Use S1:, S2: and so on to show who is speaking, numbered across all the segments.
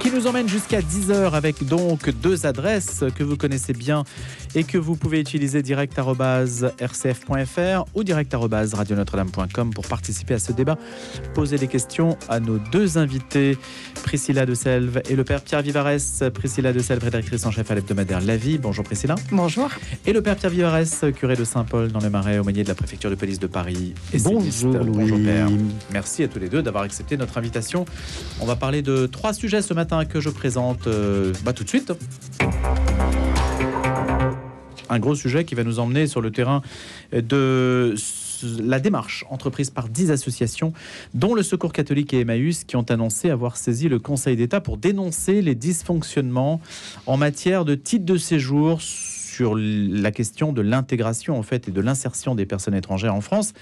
S1: qui nous emmène jusqu'à 10h avec donc 2 adresses que vous connaissez bien et que vous pouvez utiliser direct@rcf.fr ou direct@radionotre-dame.com pour participer à ce débat. Poser des questions à nos 2 invités, Priscilla de Selve et le père Pierre Vivarès. Priscilla de Selve, rédactrice en chef à l'hebdomadaire La Vie. Bonjour Priscilla.
S2: Bonjour.
S1: Et le père Pierre Vivarès, curé de Saint-Paul dans les Marais, aumônier de la préfecture de police de Paris. Et
S3: bonjour Louis.
S1: Bonjour père. Merci à tous les deux d'avoir accepté notre invitation. On va parler de 3 sujets ce matin que je présente tout de suite. Un gros sujet qui va nous emmener sur le terrain de la démarche entreprise par 10 associations, dont le Secours catholique et Emmaüs, qui ont annoncé avoir saisi le Conseil d'État pour dénoncer les dysfonctionnements en matière de titres de séjour sur la question de l'intégration en fait et de l'insertion des personnes étrangères en France,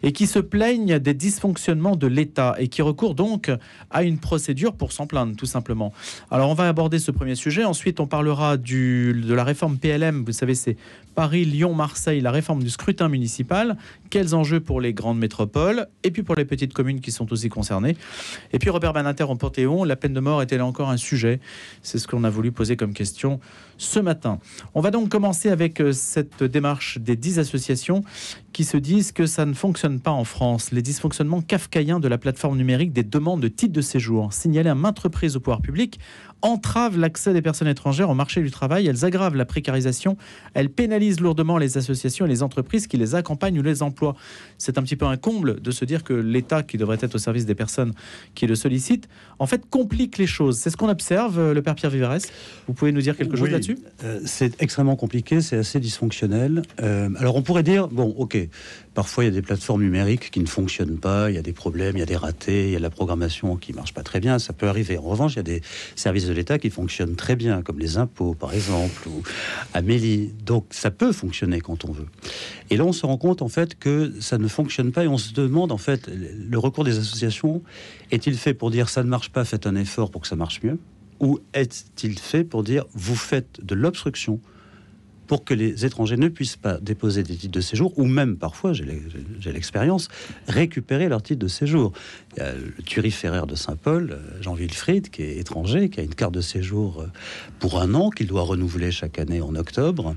S1: et qui se plaignent des dysfonctionnements de l'État et qui recourent donc à une procédure pour s'en plaindre, tout simplement. Alors, on va aborder ce premier sujet. Ensuite, on parlera de la réforme PLM. Vous savez, c'est Paris, Lyon, Marseille, la réforme du scrutin municipal. Quels enjeux pour les grandes métropoles et puis pour les petites communes qui sont aussi concernées. Et puis, Robert Badinter en Panthéon, la peine de mort est-elle encore un sujet? C'est ce qu'on a voulu poser comme question ce matin. On va donc commencer avec cette démarche des 10 associations qui se disent que ça ne fonctionne pas en France. Les dysfonctionnements kafkaïens de la plateforme numérique des demandes de titres de séjour, signalés à maintes reprises au pouvoir public, entravent l'accès des personnes étrangères au marché du travail. Elles aggravent la précarisation. Elles pénalisent lourdement les associations et les entreprises qui les accompagnent ou les emploient. C'est un petit peu un comble de se dire que l'État, qui devrait être au service des personnes qui le sollicitent, en fait, complique les choses. C'est ce qu'on observe, le père Pierre Vivarès. Vous pouvez nous dire quelque chose là-dessus?
S3: C'est extrêmement compliqué, c'est assez dysfonctionnel. Alors on pourrait dire, bon, ok, parfois il y a des plateformes numériques qui ne fonctionnent pas, il y a des problèmes, il y a des ratés, il y a de la programmation qui ne marche pas très bien, ça peut arriver. En revanche, il y a des services de l'État qui fonctionnent très bien, comme les impôts par exemple, ou Amélie. Donc ça peut fonctionner quand on veut. Et là on se rend compte en fait que ça ne fonctionne pas et on se demande en fait, le recours des associations est-il fait pour dire ça ne marche pas, faites un effort pour que ça marche mieux, ou est-il fait pour dire vous faites de l'obstruction pour que les étrangers ne puissent pas déposer des titres de séjour, ou même parfois, j'ai l'expérience, récupérer leur titre de séjour. Il y a le turiféraire de Saint-Paul, Jean Wilfried, qui est étranger, qui a une carte de séjour pour 1 an, qu'il doit renouveler chaque année en octobre.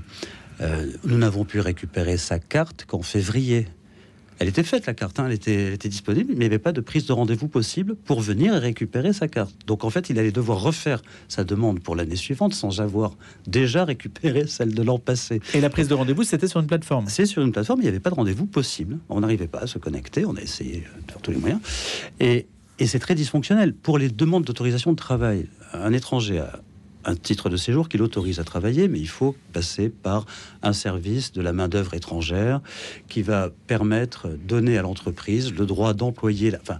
S3: Nous n'avons pu récupérer sa carte qu'en février. Elle était faite, la carte, elle était disponible, mais il n'y avait pas de prise de rendez-vous possible pour venir récupérer sa carte. Donc en fait, il allait devoir refaire sa demande pour l'année suivante sans avoir déjà récupéré celle de l'an passé.
S1: Et la prise de rendez-vous, c'était sur une plateforme?
S3: C'est sur une plateforme, il n'y avait pas de rendez-vous possible. On n'arrivait pas à se connecter, on a essayé de faire tous les moyens. Et c'est très dysfonctionnel. Pour les demandes d'autorisation de travail, un étranger a un titre de séjour qui l'autorise à travailler, mais il faut passer par un service de la main-d'œuvre étrangère qui va permettre de donner à l'entreprise le droit d'employer. Enfin,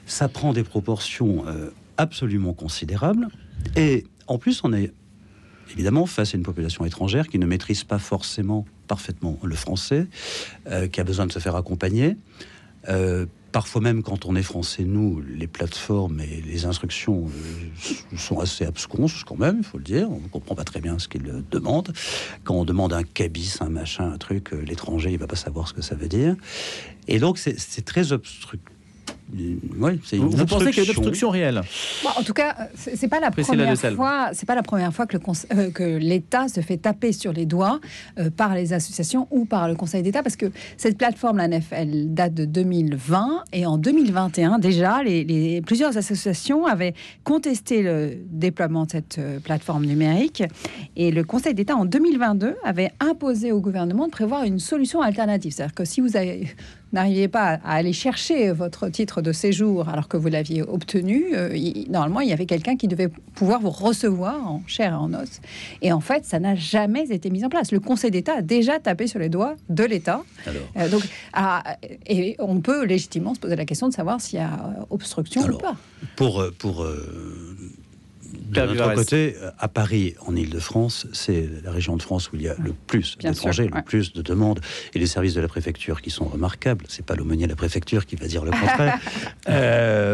S3: ça prend des proportions absolument considérables. Et en plus, on est évidemment face à une population étrangère qui ne maîtrise pas forcément parfaitement le français, qui a besoin de se faire accompagner. Parfois même, quand on est français, nous, les plateformes et les instructions sont assez absconses quand même, il faut le dire. On ne comprend pas très bien ce qu'ils demandent. Quand on demande un cabis, un machin, un truc, l'étranger, il ne va pas savoir ce que ça veut dire. Et donc, c'est très obstructif. Oui,
S1: vous pensez qu'il y a une obstruction réelle?
S2: Bon, en tout cas, c'est pas la première fois. C'est pas la première fois que l'État se fait taper sur les doigts par les associations ou par le Conseil d'État, parce que cette plateforme, la NEF, elle date de 2020 et en 2021 déjà, plusieurs associations avaient contesté le déploiement de cette plateforme numérique et le Conseil d'État en 2022 avait imposé au gouvernement de prévoir une solution alternative, c'est-à-dire que si vous n'arriviez pas à aller chercher votre titre de séjour alors que vous l'aviez obtenu, normalement, il y avait quelqu'un qui devait pouvoir vous recevoir en chair et en os. Et en fait, ça n'a jamais été mis en place. Le Conseil d'État a déjà tapé sur les doigts de l'État. Et on peut légitimement se poser la question de savoir s'il y a obstruction ou pas.
S3: De notre côté, à Paris, en Île-de-France, c'est la région de France où il y a le plus d'étrangers, le plus de demandes, et les services de la préfecture qui sont remarquables, c'est pas l'aumônier de la préfecture qui va dire le contraire,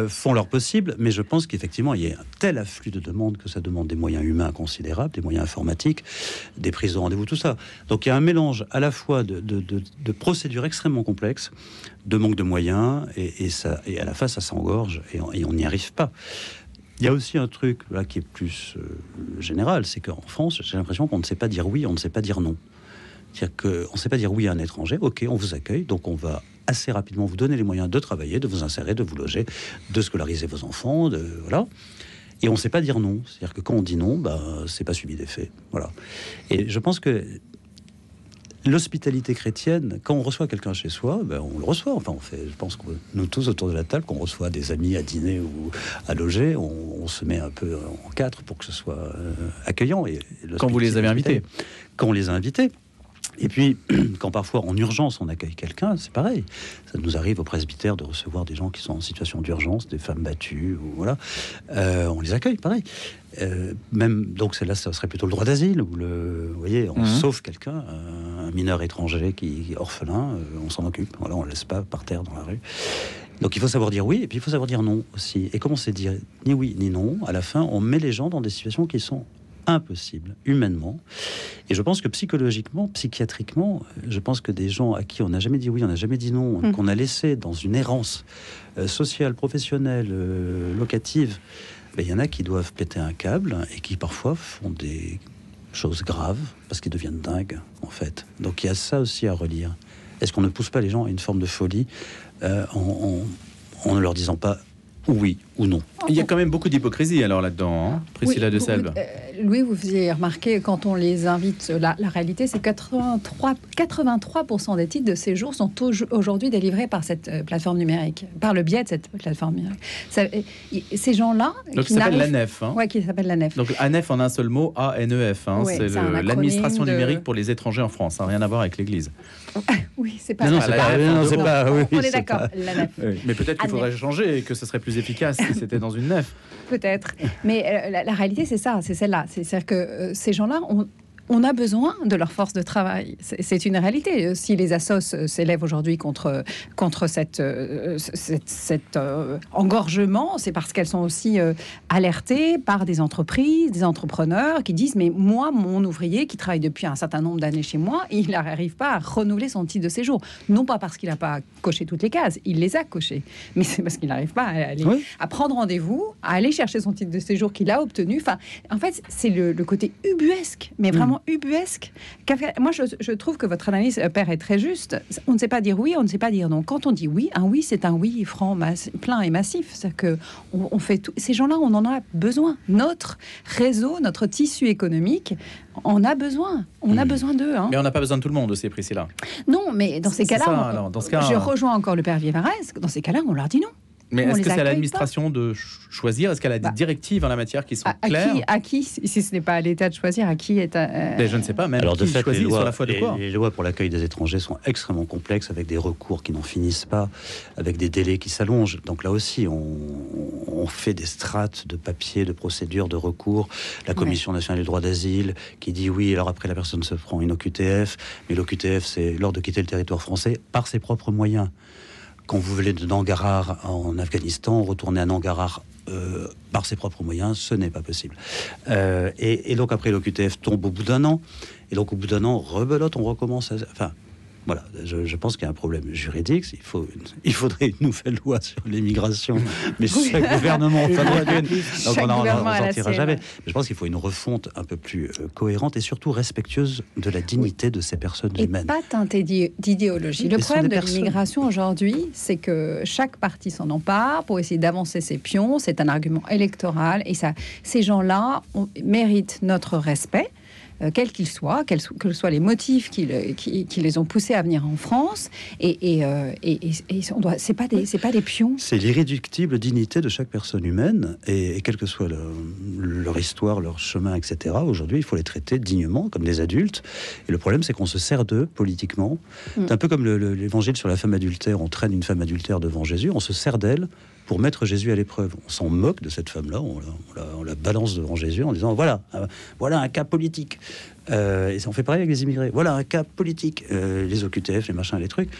S3: font leur possible, mais je pense qu'effectivement, il y a un tel afflux de demandes que ça demande des moyens humains considérables, des moyens informatiques, des prises de rendez-vous, tout ça. Donc il y a un mélange à la fois de procédures extrêmement complexes, de manque de moyens, et à la fin, ça s'engorge, et on n'y arrive pas. Il y a aussi un truc là qui est plus général, c'est qu'en France, j'ai l'impression qu'on ne sait pas dire oui, on ne sait pas dire non. C'est-à-dire qu'on ne sait pas dire oui à un étranger, ok, on vous accueille, donc on va assez rapidement vous donner les moyens de travailler, de vous insérer, de vous loger, de scolariser vos enfants, voilà. Et on ne sait pas dire non. C'est-à-dire que quand on dit non, c'est pas suivi d'effet. Voilà. Et je pense que l'hospitalité chrétienne, quand on reçoit quelqu'un chez soi, on le reçoit. Enfin, je pense que nous tous autour de la table, quand on reçoit des amis à dîner ou à loger, on se met un peu en quatre pour que ce soit accueillant. Et
S1: quand vous les avez invités.
S3: Quand on les a invités. Et puis, quand parfois, en urgence, on accueille quelqu'un, c'est pareil. Ça nous arrive au presbytère de recevoir des gens qui sont en situation d'urgence, des femmes battues, ou voilà. On les accueille, pareil. Même, donc, celle-là, ça serait plutôt le droit d'asile, où vous voyez, on sauve quelqu'un, un mineur étranger qui est orphelin, on s'en occupe. Voilà, on ne le laisse pas par terre dans la rue. Donc, il faut savoir dire oui, et puis il faut savoir dire non aussi. Et comme on sait dire ni oui ni non, à la fin, on met les gens dans des situations qui sont impossible, humainement. Et je pense que psychologiquement, psychiatriquement, je pense que des gens à qui on n'a jamais dit oui, on n'a jamais dit non, qu'on a laissé dans une errance sociale, professionnelle, locative, il y en a qui doivent péter un câble et qui parfois font des choses graves parce qu'ils deviennent dingues, en fait. Donc il y a ça aussi à relire. Est-ce qu'on ne pousse pas les gens à une forme de folie en ne leur disant pas oui ou non?
S1: Il y a quand même beaucoup d'hypocrisie alors là-dedans, hein, Priscilla de Selve.
S2: Louis, vous faisiez remarquer, quand on les invite, la réalité, c'est que 83% des titres de séjour sont aujourd'hui délivrés par cette plateforme numérique, par le biais de cette plateforme numérique. Ces gens-là...
S1: Donc ça s'appelle l'ANEF. Hein.
S2: Oui, qui s'appelle l'ANEF.
S1: Donc ANEF en un seul mot, ANEF. Hein,
S2: oui,
S1: c'est l'administration numérique pour les étrangers en France. Ça n'a rien à voir avec l'Église.
S2: Oui, c'est pas...
S3: Non, c'est pas...
S2: Oui, on est d'accord, l'ANEF.
S1: Oui, mais peut-être qu'il faudrait changer et que ce serait plus efficace si c'était dans une nef.
S2: Peut-être. Mais la réalité, c'est ça, c'est celle-là. C'est-à-dire que ces gens-là, on a besoin de leur force de travail. C'est une réalité. Si les assos s'élèvent aujourd'hui contre cet engorgement, c'est parce qu'elles sont aussi alertées par des entreprises, des entrepreneurs qui disent « Mais moi, mon ouvrier qui travaille depuis un certain nombre d'années chez moi, il n'arrive pas à renouveler son titre de séjour. » Non pas parce qu'il n'a pas coché toutes les cases, il les a cochées, mais c'est parce qu'il n'arrive pas à prendre rendez-vous, à aller chercher son titre de séjour qu'il a obtenu. Enfin, en fait, c'est le côté ubuesque, mais vraiment ubuesque. Moi, je trouve que votre analyse, Père, est très juste. On ne sait pas dire oui, on ne sait pas dire non. Quand on dit oui, un oui, c'est un oui franc, plein et massif. C'est-à-dire que on fait tout. Ces gens-là, on en a besoin. Notre réseau, notre tissu économique, on a besoin. On a besoin d'eux. Hein.
S1: Mais on n'a pas besoin de tout le monde aussi, Priscilla.
S2: Non, mais dans ces cas-là, je rejoins encore le Père Viévarès. Dans ces cas-là, on leur dit non.
S1: Mais est-ce que c'est à l'administration de choisir? Est-ce qu'elle a des directives en la matière qui sont claires?
S2: À qui, si ce n'est pas à l'État de choisir, à qui est...
S1: Je ne sais pas, même.
S3: Alors, de
S1: qui
S3: fait,
S1: choisit sur la foi de quoi?
S3: Les lois pour l'accueil des étrangers sont extrêmement complexes, avec des recours qui n'en finissent pas, avec des délais qui s'allongent. Donc là aussi, on fait des strates de papiers, de procédures, de recours. La Commission nationale du droit d'asile qui dit oui, alors après la personne se prend une OQTF, mais l'OQTF, c'est l'ordre de quitter le territoire français par ses propres moyens. Quand vous venez de Nangarhar en Afghanistan, retourner à Nangarhar par ses propres moyens, ce n'est pas possible. Et donc après, l'OQTF tombe au bout d'un an. Et donc au bout d'un an, rebelote, on recommence. Enfin, voilà, je pense qu'il y a un problème juridique. Il faudrait une nouvelle loi sur l'immigration. Mais chaque gouvernement en faudrait une. Donc on n'en sortira jamais. Mais je pense qu'il faut une refonte un peu plus cohérente et surtout respectueuse de la dignité de ces personnes humaines.
S2: Et pas teintée d'idéologie. Le problème de l'immigration aujourd'hui, c'est que chaque parti s'en empare pour essayer d'avancer ses pions. C'est un argument électoral. Et ça, ces gens-là méritent notre respect. Quels qu'ils soient, quels soient les motifs qui les ont poussés à venir en France, c'est pas des pions.
S3: C'est l'irréductible dignité de chaque personne humaine, et quelle que soit leur histoire, leur chemin, etc. Aujourd'hui, il faut les traiter dignement, comme des adultes. Et le problème, c'est qu'on se sert d'eux politiquement. C'est un peu comme l'évangile sur la femme adultère. On traîne une femme adultère devant Jésus, on se sert d'elle pour mettre Jésus à l'épreuve. On s'en moque de cette femme-là, on la balance devant Jésus en disant voilà un cas politique. Et on fait pareil avec les immigrés. Voilà un cas politique. Les OQTF, les machins, les trucs.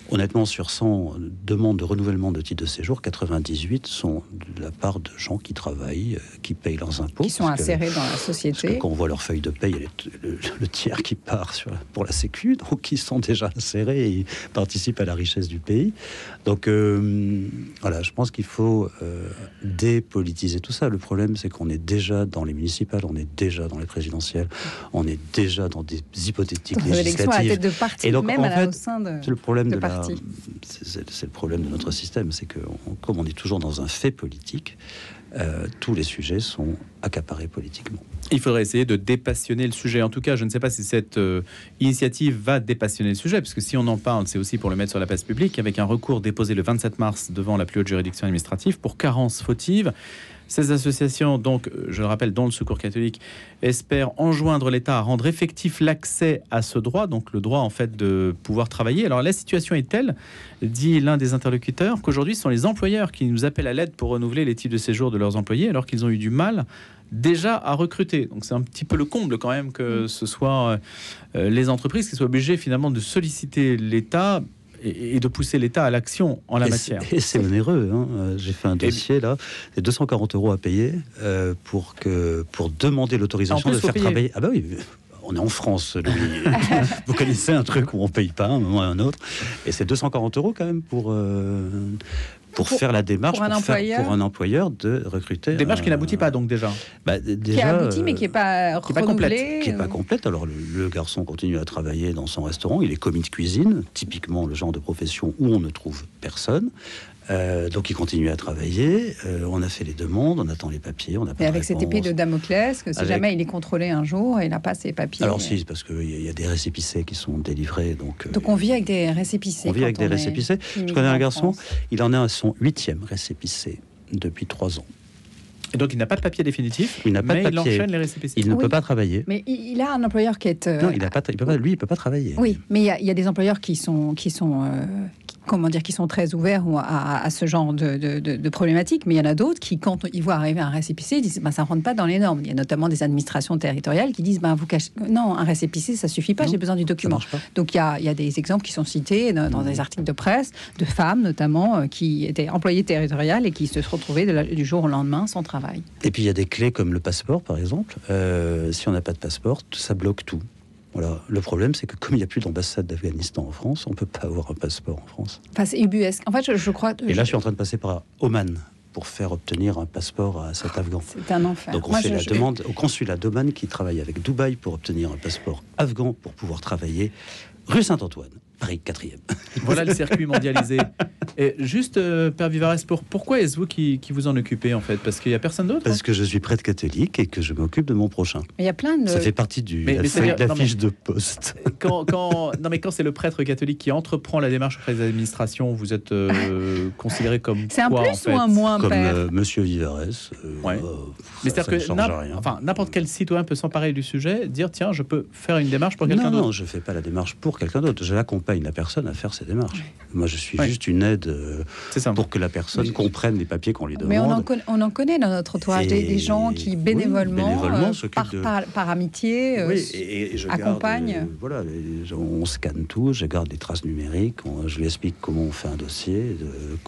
S3: Honnêtement, sur 100 demandes de renouvellement de titre de séjour, 98 sont de la part de gens qui travaillent, qui payent leurs impôts.
S2: Qui sont insérés dans la société.
S3: Parce que quand on voit leur feuille de paye, il y a le tiers qui part pour la Sécu, donc ils sont déjà insérés et ils participent à la richesse du pays. Donc voilà, je pense qu'il faut dépolitiser tout ça. Le problème, c'est qu'on est déjà dans les municipales, on est déjà dans les présidentielles, on est déjà dans des hypothétiques législatives.
S2: À la tête de parti,
S3: et donc,
S2: même
S3: en fait,
S2: au sein de
S3: c'est le problème de
S2: parti.
S3: C'est le problème de notre système, c'est que comme on est toujours dans un fait politique, tous les sujets sont accaparés politiquement.
S1: Il faudrait essayer de dépassionner le sujet. En tout cas, je ne sais pas si cette initiative va dépassionner le sujet, parce que si on en parle, c'est aussi pour le mettre sur la place publique, avec un recours déposé le 27 mars devant la plus haute juridiction administrative pour carence fautive. Ces associations, donc, je le rappelle, dont le Secours catholique, espèrent enjoindre l'État à rendre effectif l'accès à ce droit, donc le droit en fait de pouvoir travailler. Alors la situation est telle, dit l'un des interlocuteurs, qu'aujourd'hui ce sont les employeurs qui nous appellent à l'aide pour renouveler les titres de séjour de leurs employés, alors qu'ils ont eu du mal déjà à recruter. Donc c'est un petit peu le comble quand même que ce soit les entreprises qui soient obligées finalement de solliciter l'État et de pousser l'État à l'action en la matière.
S3: Et c'est onéreux. J'ai fait un dossier là, c'est 240 € à payer pour demander l'autorisation de faire travailler. Ah bah oui. On est en France, Louis. Vous connaissez un truc où on ne paye pas un moment et un autre. Et c'est 240 € quand même pour faire la démarche pour un employeur de recruter.
S1: Démarche qui n'aboutit pas donc déjà.
S2: Qui aboutit mais qui n'est pas renouvelée.
S3: Qui n'est pas complète. Alors le garçon continue à travailler dans son restaurant. Il est commis de cuisine, typiquement le genre de profession où on ne trouve personne. Donc il continue à travailler, on a fait les demandes, on attend les papiers, on n'a pas de
S2: avec cette épée de Damoclès, que si jamais il est contrôlé un jour, il n'a pas ses papiers.
S3: Alors si, parce qu'il y a des récépissés qui sont délivrés. Donc
S2: on vit avec des récépissés.
S3: On vit avec des récépissés. Je connais un garçon, il en est à son 8e récépissé depuis 3 ans.
S1: Et donc il n'a pas de papier définitif,
S3: il
S1: enchaîne les récépissés.
S3: Il ne peut pas travailler.
S2: Mais il a un employeur qui est...
S3: Non, il ne peut pas travailler.
S2: Oui, mais il y a des employeurs qui sont très ouverts à ce genre de problématiques, mais il y en a d'autres qui, quand ils voient arriver un récépissé, disent ça ne rentre pas dans les normes. Il y a notamment des administrations territoriales qui disent vous cachez... Non, un récépissé, ça ne suffit pas, j'ai besoin du document. Donc il y a des exemples qui sont cités dans des articles de presse, de femmes notamment, qui étaient employées territoriales et qui se sont retrouvées du jour au lendemain sans travail.
S3: Et puis il y a des clés comme le passeport, par exemple. Si on n'a pas de passeport, ça bloque tout. Voilà. Le problème, c'est que comme il n'y a plus d'ambassade d'Afghanistan en France, on ne peut pas avoir un passeport en France.
S2: Enfin, c'est ubuesque. En fait, je crois...
S3: Et là, je suis en train de passer par Oman pour faire obtenir un passeport à cet Afghan.
S2: C'est un enfer.
S3: Donc on fait la demande au consulat d'Oman qui travaille avec Dubaï pour obtenir un passeport afghan pour pouvoir travailler rue Saint-Antoine. Paris 4e.
S1: Voilà le circuit mondialisé. Et juste, Père Vivares, pourquoi est-ce vous qui vous en occupez en fait? Parce qu'il n'y a personne d'autre?
S3: Parce que je suis prêtre catholique et que je m'occupe de mon prochain.
S2: Mais il y a plein de...
S3: Ça fait partie de la fiche de poste.
S1: Quand c'est le prêtre catholique qui entreprend la démarche auprès des administrations, vous êtes considéré comme
S2: c'est un plus
S1: en fait,
S2: ou un moins,
S3: comme
S2: Père
S3: Monsieur Vivares.
S1: Ouais. Mais c'est-à-dire que n'importe quel citoyen peut s'emparer du sujet, dire tiens, je peux faire une démarche pour quelqu'un d'autre.
S3: Non, je ne fais pas la démarche pour quelqu'un d'autre. Je l'accompagne la personne à faire ses démarches. Moi, je suis juste une aide pour que la personne comprenne les papiers qu'on lui demande.
S2: Mais on en connaît dans notre entourage des gens qui bénévolement par amitié accompagnent.
S3: Voilà, on scanne tout, je garde des traces numériques, je lui explique comment on fait un dossier,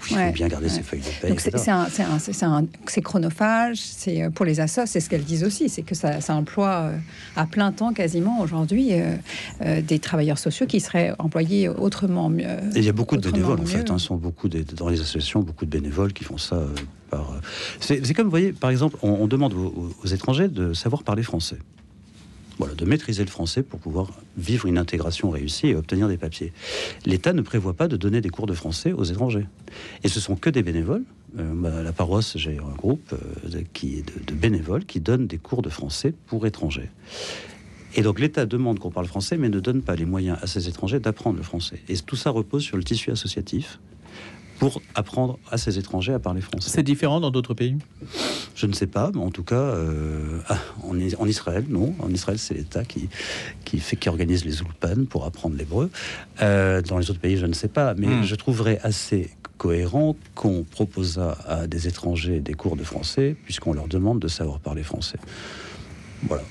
S3: qu'il faut bien garder ses feuilles de paie.
S2: Donc c'est chronophage, c'est pour les assos, c'est ce qu'elles disent aussi, c'est que ça emploie à plein temps quasiment aujourd'hui des travailleurs sociaux qui seraient employés autrement mieux.
S3: Et il y a beaucoup de bénévoles en fait. Dans les associations, beaucoup de bénévoles qui font ça c'est comme, vous voyez, par exemple, on demande aux étrangers de savoir parler français. Voilà, de maîtriser le français pour pouvoir vivre une intégration réussie et obtenir des papiers. L'État ne prévoit pas de donner des cours de français aux étrangers. Et ce sont que des bénévoles. À la paroisse, j'ai un groupe de bénévoles qui donnent des cours de français pour étrangers. Et donc l'État demande qu'on parle français, mais ne donne pas les moyens à ces étrangers d'apprendre le français. Et tout ça repose sur le tissu associatif pour apprendre à ces étrangers à parler français.
S1: C'est différent dans d'autres pays?
S3: Je ne sais pas, mais en tout cas, en Israël, non. En Israël, c'est l'État qui organise les ulpan pour apprendre l'hébreu. Dans les autres pays, je ne sais pas. Mais je trouverais assez cohérent qu'on proposât à des étrangers des cours de français, puisqu'on leur demande de savoir parler français. Voilà.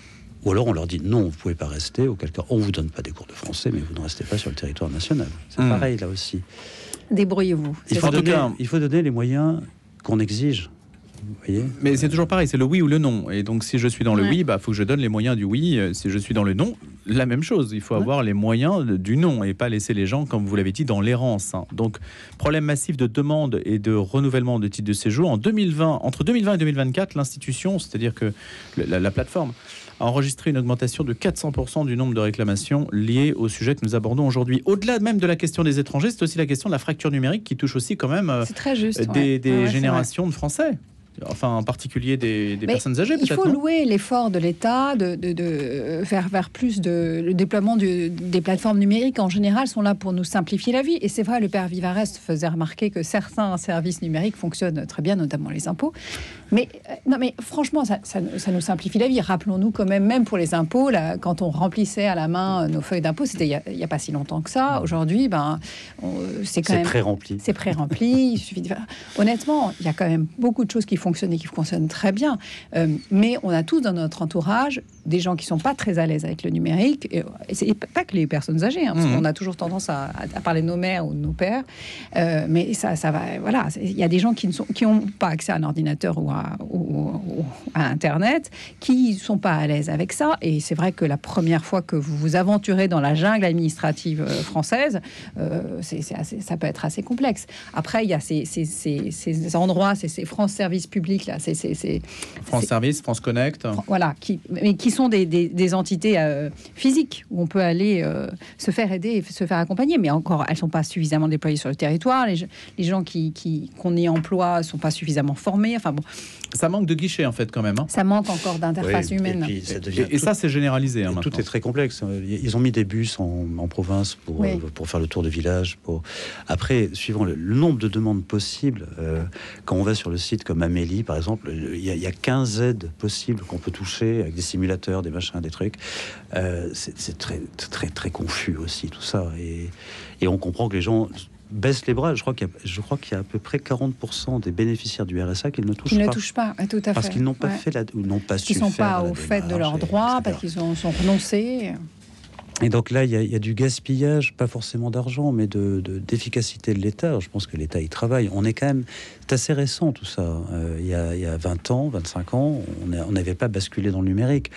S3: Ou alors on leur dit non, vous ne pouvez pas rester, auquel cas on ne vous donne pas des cours de français, mais vous ne restez pas sur le territoire national. C'est pareil là aussi.
S2: Débrouillez-vous.
S3: Il faut donner les moyens qu'on exige. Vous voyez,
S1: mais c'est toujours pareil, c'est le oui ou le non. Et donc si je suis dans le oui, faut que je donne les moyens du oui. Si je suis dans le non, la même chose. Il faut avoir les moyens du non et pas laisser les gens, comme vous l'avez dit, dans l'errance. Donc problème massif de demande et de renouvellement de titres de séjour. Entre 2020 et 2024, l'institution, c'est-à-dire que la plateforme, a enregistré une augmentation de 400% du nombre de réclamations liées au sujet que nous abordons aujourd'hui. Au-delà même de la question des étrangers, c'est aussi la question de la fracture numérique qui touche aussi quand même
S2: très juste,
S1: des générations de Français. Enfin, en particulier des personnes âgées, peut-être.
S2: Il faut louer l'effort de l'État de faire vers plus le déploiement des plateformes numériques. En général, sont là pour nous simplifier la vie. Et c'est vrai, le père Vivares faisait remarquer que certains services numériques fonctionnent très bien, notamment les impôts. Mais franchement, ça nous simplifie la vie. Rappelons-nous quand même pour les impôts, là, quand on remplissait à la main nos feuilles d'impôts, c'était il n'y a pas si longtemps que ça. Aujourd'hui, c'est
S3: pré-rempli.
S2: C'est pré-rempli. Il suffit de... Honnêtement, il y a quand même beaucoup de choses qui fonctionnent et qui fonctionnent très bien. Mais on a tous dans notre entourage des gens qui ne sont pas très à l'aise avec le numérique. Et c'est pas que les personnes âgées, parce qu'on a toujours tendance à parler de nos mères ou de nos pères. Mais ça va... Voilà, il y a des gens qui n'ont pas accès à un ordinateur ou à Internet, qui ne sont pas à l'aise avec ça. Et c'est vrai que la première fois que vous vous aventurez dans la jungle administrative française, ça peut être assez complexe. Après, il y a ces endroits, ces France Service Public, là,
S1: France Service, France Connect.
S2: Voilà, qui sont des entités physiques où on peut aller se faire aider et se faire accompagner. Mais encore, elles ne sont pas suffisamment déployées sur le territoire. Les gens qu'on y emploie ne sont pas suffisamment formés. Enfin bon.
S3: Ça manque de guichets, en fait, quand même.
S2: Ça manque encore d'interface humaine.
S3: Et ça, c'est généralisé. Tout est très complexe. Ils ont mis des bus en province pour faire le tour de village. Après, suivant le nombre de demandes possibles, quand on va sur le site comme Amélie, par exemple, il y a 15 aides possibles qu'on peut toucher avec des simulateurs, des machins, des trucs. C'est très, très, très confus aussi, tout ça. Et on comprend que les gens baissent les bras. Je crois qu'il y a à peu près 40% des bénéficiaires du RSA qui ne touchent pas.
S2: Ils ne touchent pas, tout à fait.
S3: Parce qu'ils n'ont pas fait ou n'ont pas su faire.
S2: Ils ne sont pas au fait de leurs droits, parce qu'ils sont renoncés.
S3: Et donc là, il y a du gaspillage, pas forcément d'argent, mais d'efficacité de l'État. Je pense que l'État y travaille. On est quand même... C'est assez récent, tout ça. Il y a 20 ans, 25 ans, on n'avait pas basculé dans le numérique.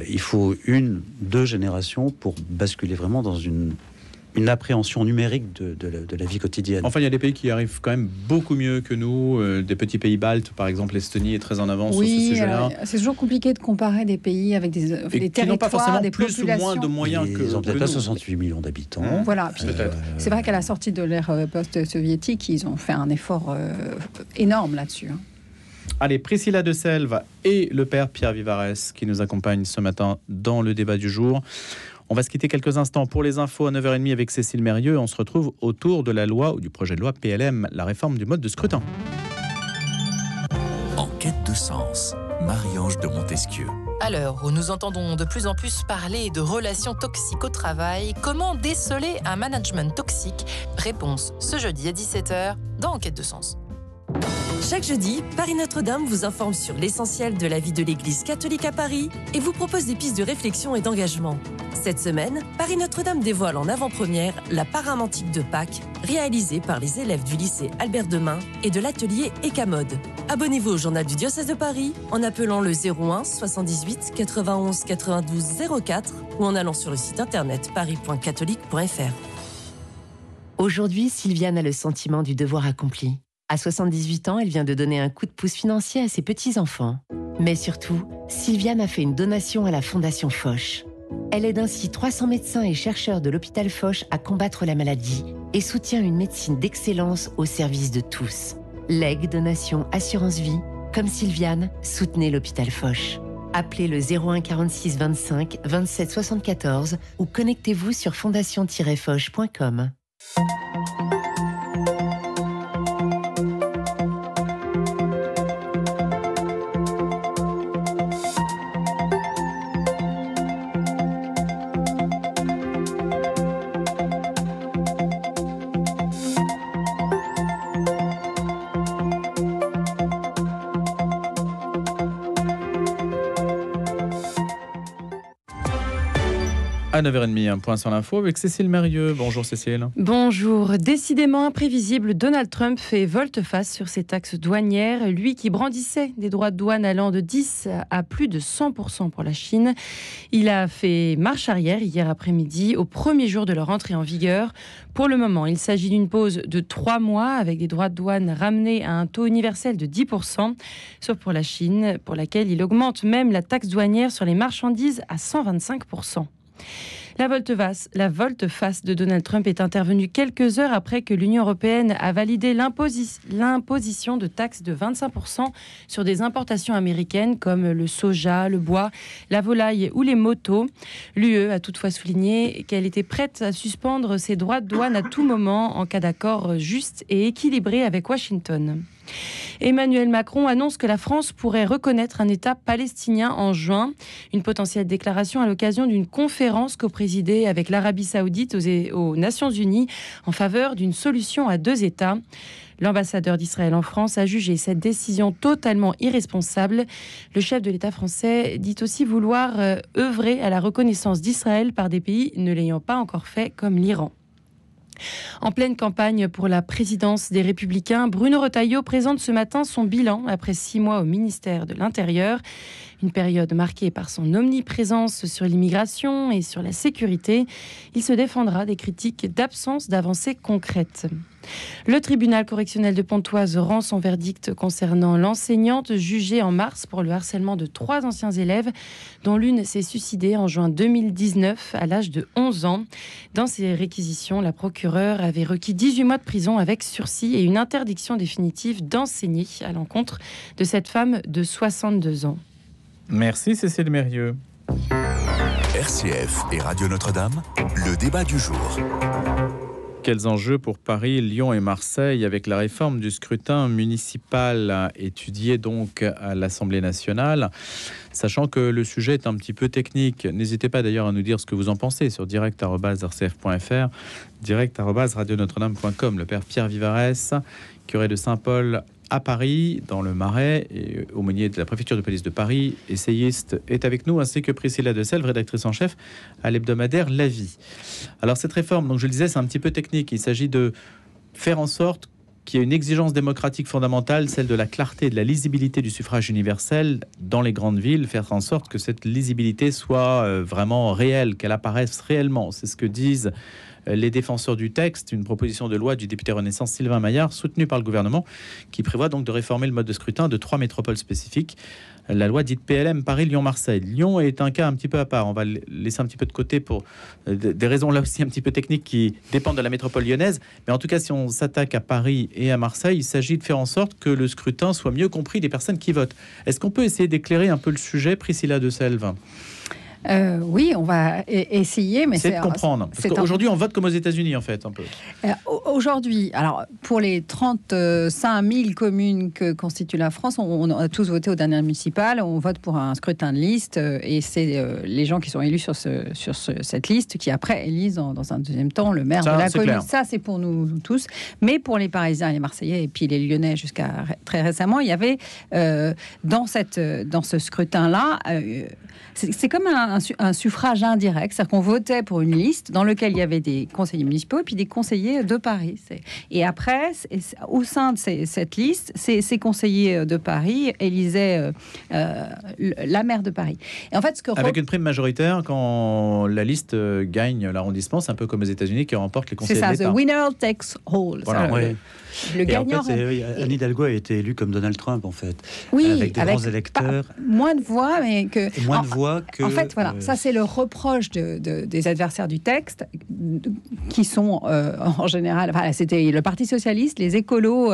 S3: Il faut 1-2 générations pour basculer vraiment dans une appréhension numérique de la vie quotidienne.
S1: Enfin, il y a des pays qui arrivent quand même beaucoup mieux que nous. Des petits pays baltes, par exemple, l'Estonie est très en avance sur ce sujet-là.
S2: C'est toujours compliqué de comparer des pays avec des territoires,
S1: qui n'ont pas forcément
S2: des
S1: plus ou moins de moyens que
S3: ils ont peut-être
S1: nous.
S3: 68 millions d'habitants.
S2: Voilà. C'est vrai qu'à la sortie de l'ère post-soviétique, ils ont fait un effort énorme là-dessus.
S1: Allez, Priscilla de Selve et le père Pierre Vivares qui nous accompagnent ce matin dans le débat du jour. On va se quitter quelques instants pour les infos à 9h30 avec Cécile Mérieux. On se retrouve autour de la loi ou du projet de loi PLM, la réforme du mode de scrutin.
S4: En quête de sens, Marie-Ange de Montesquieu.
S5: À l'heure où nous entendons de plus en plus parler de relations toxiques au travail, comment déceler un management toxique? Réponse ce jeudi à 17h dans En quête de sens.
S6: Chaque jeudi, Paris Notre-Dame vous informe sur l'essentiel de la vie de l'Église catholique à Paris et vous propose des pistes de réflexion et d'engagement. Cette semaine, Paris Notre-Dame dévoile en avant-première la Paramantique de Pâques, réalisée par les élèves du lycée Albert Demain et de l'atelier Ecamode. Abonnez-vous au journal du diocèse de Paris en appelant le 01 78 91 92 04 ou en allant sur le site internet paris.catholique.fr.
S7: Aujourd'hui, Sylviane a le sentiment du devoir accompli. À 78 ans, elle vient de donner un coup de pouce financier à ses petits-enfants. Mais surtout, Sylviane a fait une donation à la Fondation Foch. Elle aide ainsi 300 médecins et chercheurs de l'hôpital Foch à combattre la maladie et soutient une médecine d'excellence au service de tous. Legs, donation, assurance vie, comme Sylviane, soutenez l'hôpital Foch. Appelez le 01 46 25 27 74 ou connectez-vous sur fondation-foch.com.
S1: À 9h30, un point sur l'info avec Cécile Mérieux. Bonjour Cécile.
S8: Bonjour. Décidément imprévisible, Donald Trump fait volte-face sur ses taxes douanières. Lui qui brandissait des droits de douane allant de 10 à plus de 100% pour la Chine. Il a fait marche arrière hier après-midi, au premier jour de leur entrée en vigueur. Pour le moment, il s'agit d'une pause de 3 mois avec des droits de douane ramenés à un taux universel de 10%, sauf pour la Chine, pour laquelle il augmente même la taxe douanière sur les marchandises à 125%. La volte-face de Donald Trump est intervenue quelques heures après que l'Union européenne a validé l'imposition de taxes de 25% sur des importations américaines comme le soja, le bois, la volaille ou les motos. L'UE a toutefois souligné qu'elle était prête à suspendre ses droits de douane à tout moment en cas d'accord juste et équilibré avec Washington. Emmanuel Macron annonce que la France pourrait reconnaître un État palestinien en juin. Une potentielle déclaration à l'occasion d'une conférence coprésidée avec l'Arabie Saoudite aux Nations Unies en faveur d'une solution à 2 États. L'ambassadeur d'Israël en France a jugé cette décision totalement irresponsable. Le chef de l'État français dit aussi vouloir œuvrer à la reconnaissance d'Israël par des pays ne l'ayant pas encore fait, comme l'Iran. En pleine campagne pour la présidence des Républicains, Bruno Retailleau présente ce matin son bilan après 6 mois au ministère de l'Intérieur. Une période marquée par son omniprésence sur l'immigration et sur la sécurité. Il se défendra des critiques d'absence d'avancées concrètes. Le tribunal correctionnel de Pontoise rend son verdict concernant l'enseignante jugée en mars pour le harcèlement de 3 anciens élèves, dont l'une s'est suicidée en juin 2019 à l'âge de 11 ans. Dans ses réquisitions, la procureure avait requis 18 mois de prison avec sursis et une interdiction définitive d'enseigner à l'encontre de cette femme de 62 ans.
S1: Merci Cécile Mérieux.
S4: RCF et Radio Notre-Dame, le débat du jour.
S1: Quels enjeux pour Paris, Lyon et Marseille avec la réforme du scrutin municipal étudiée donc à l'Assemblée nationale, sachant que le sujet est un petit peu technique. N'hésitez pas d'ailleurs à nous dire ce que vous en pensez sur direct@rcf.fr, direct@radionotre-dame.com. Le père Pierre Vivarès, curé de Saint-Paul à Paris, dans le Marais, et aumônier de la préfecture de police de Paris, essayiste, est avec nous, ainsi que Priscilla de Selve, rédactrice en chef à l'hebdomadaire La Vie. Alors cette réforme, donc je le disais, c'est un petit peu technique. Il s'agit de faire en sorte qu'il y ait une exigence démocratique fondamentale, celle de la clarté et de la lisibilité du suffrage universel dans les grandes villes, faire en sorte que cette lisibilité soit vraiment réelle, qu'elle apparaisse réellement. C'est ce que disent les défenseurs du texte, une proposition de loi du député Renaissance Sylvain Maillard, soutenue par le gouvernement, qui prévoit donc de réformer le mode de scrutin de 3 métropoles spécifiques. La loi dite PLM, Paris, Lyon, Marseille. Lyon est un cas un petit peu à part. On va laisser un petit peu de côté pour des raisons là aussi un petit peu techniques qui dépendent de la métropole lyonnaise. Mais en tout cas, si on s'attaque à Paris et à Marseille, il s'agit de faire en sorte que le scrutin soit mieux compris des personnes qui votent. Est-ce qu'on peut essayer d'éclairer un peu le sujet, Priscilla de Selve ?
S2: Oui, on va essayer, mais
S1: c'est de comprendre. Parce qu'aujourd'hui, on vote comme aux États-Unis, en fait, un peu.
S2: Aujourd'hui, alors pour les 35 000 communes que constitue la France, on a tous voté aux dernières municipales. On vote pour un scrutin de liste, et c'est les gens qui sont élus sur cette liste qui après élisent dans un deuxième temps le maire de la commune. Clair. Ça, c'est pour nous tous. Mais pour les Parisiens et les Marseillais et puis les Lyonnais jusqu'à très récemment, il y avait dans ce scrutin-là. C'est comme un suffrage indirect, c'est-à-dire qu'on votait pour une liste dans laquelle il y avait des conseillers municipaux et puis des conseillers de Paris. Et après, au sein de cette liste, ces conseillers de Paris élisaient la maire de Paris. Et en fait,
S1: avec une prime majoritaire quand la liste gagne l'arrondissement, c'est un peu comme aux États-Unis qui remportent les conseillers d'État.
S2: C'est ça, the winner takes all.
S3: Voilà, ouais.
S2: Le gagnant.
S3: En fait, Anne Hidalgo a été élue comme Donald Trump, en fait.
S2: Oui,
S3: avec des grands électeurs.
S2: Moins de voix, mais que.
S3: Et moins de voix que.
S2: En fait, voilà, ça c'est le reproche des adversaires du texte, qui sont en général. Voilà, c'était le Parti socialiste, les écolos,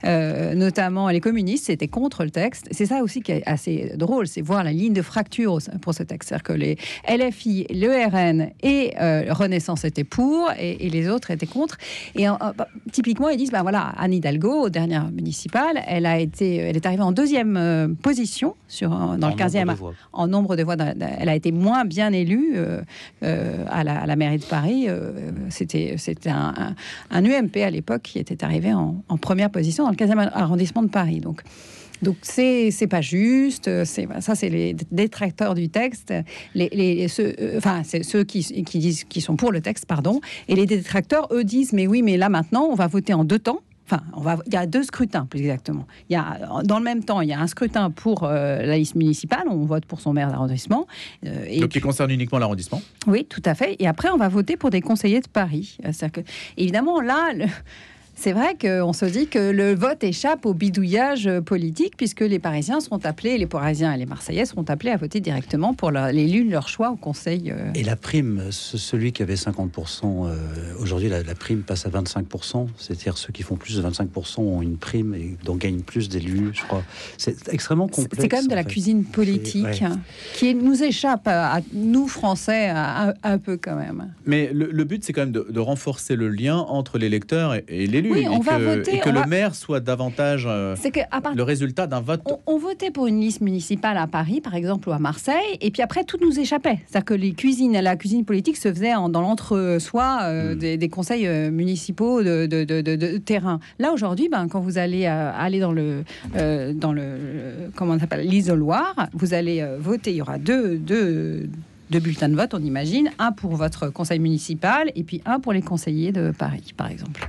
S2: notamment les communistes, c'était contre le texte. C'est ça aussi qui est assez drôle, c'est voir la ligne de fracture pour ce texte. C'est-à-dire que les LFI, le RN et Renaissance étaient pour, et les autres étaient contre. Et typiquement, ils disent, ben voilà, Anne Hidalgo, aux dernières municipales, elle est arrivée en 2e position dans le 15e en nombre de voix. Elle a été moins bien élue à la mairie de Paris. C'était un UMP à l'époque qui était arrivé en première position dans le 15e arrondissement de Paris. Donc Donc c'est pas juste. Ça c'est les détracteurs du texte, c'est ceux qui sont pour le texte, pardon. Et les détracteurs, eux, disent mais oui, mais là maintenant on va voter en 2 temps. Enfin, il y a 2 scrutins, plus exactement. Dans le même temps, il y a un scrutin pour la liste municipale, on vote pour son maire d'arrondissement.
S1: Donc, qui concerne uniquement l'arrondissement ?
S2: Oui, tout à fait. Et après, on va voter pour des conseillers de Paris. C'est-à-dire que, évidemment, là... C'est vrai qu'on se dit que le vote échappe au bidouillage politique, puisque les Parisiens les Parisiens et les Marseillais seront appelés à voter directement pour l'élu de leur choix au Conseil.
S3: Et la prime, celui qui avait 50%, aujourd'hui la prime passe à 25%, c'est-à-dire ceux qui font plus de 25% ont une prime et donc gagnent plus d'élus, je crois. C'est extrêmement complexe.
S2: C'est quand même de la cuisine politique qui nous échappe à nous, Français, un peu quand même.
S1: Mais le but, c'est quand même de renforcer le lien entre l'électeur et l'élu.
S2: Oui,
S1: le maire soit davantage le résultat d'un vote.
S2: On votait pour une liste municipale à Paris, par exemple, ou à Marseille, et puis après, tout nous échappait. C'est-à-dire que la cuisine politique se faisait dans l'entre-soi des conseils municipaux de terrain. Là, aujourd'hui, quand vous allez aller dans le comment on s'appelle, l'isoloir, vous allez voter. Il y aura deux bulletins de vote, on imagine, un pour votre conseil municipal et puis un pour les conseillers de Paris, par exemple.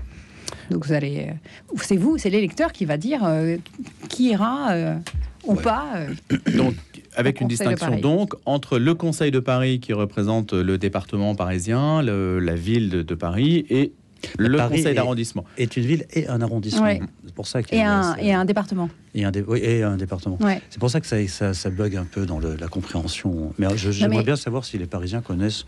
S2: Donc c'est l'électeur qui va dire qui ira ou pas.
S1: Donc avec une distinction donc entre le Conseil de Paris qui représente le département parisien, la ville de Paris et le
S3: Paris
S1: conseil d'arrondissement.
S3: Est une ville et un arrondissement.
S2: Ouais.
S3: C'est pour ça qu'il
S2: et un département.
S3: Et un département.
S2: Ouais.
S3: C'est pour ça que ça bug un peu dans la compréhension. Mais j'aimerais bien savoir si les Parisiens connaissent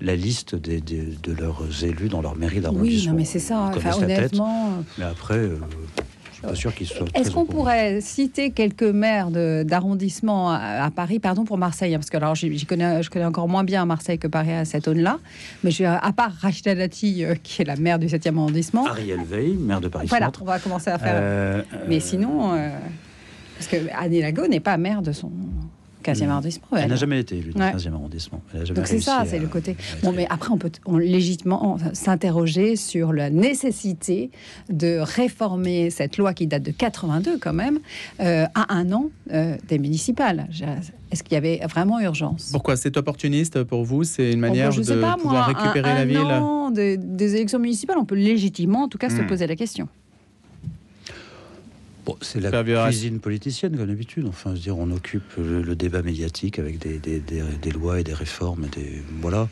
S3: la liste de leurs élus dans leur mairie d'arrondissement.
S2: Oui, non, mais c'est ça. Enfin, honnêtement.
S3: Mais après, je suis pas sûr qu'ils soient.
S2: Est-ce qu'on pourrait citer quelques maires d'arrondissement à Paris, pardon pour Marseille, parce que alors je connais encore moins bien Marseille que Paris à cette zone-là, mais à part Rachida Dati, qui est la maire du 7e arrondissement.
S3: Ariel Veil, maire de Paris.
S2: Voilà,
S3: Centre.
S2: on va commencer à faire. Mais sinon, parce que Annie Lago n'est pas maire de son 15e arrondissement.
S3: Elle n'a jamais été élue dans le 15e arrondissement.
S2: Donc c'est ça, c'est le côté. Bon, mais après, on peut légitimement s'interroger sur la nécessité de réformer cette loi qui date de 82 quand même, à 1 an des municipales. Est-ce qu'il y avait vraiment urgence?
S1: Pourquoi? C'est opportuniste pour vous? C'est une manière de pouvoir récupérer la ville?
S2: Un an des élections municipales, on peut légitimement, en tout cas, se poser la question.
S3: Bon, c'est la cuisine politicienne, comme d'habitude. Enfin, je veux dire, on occupe le débat médiatique avec des lois et des réformes. Voilà.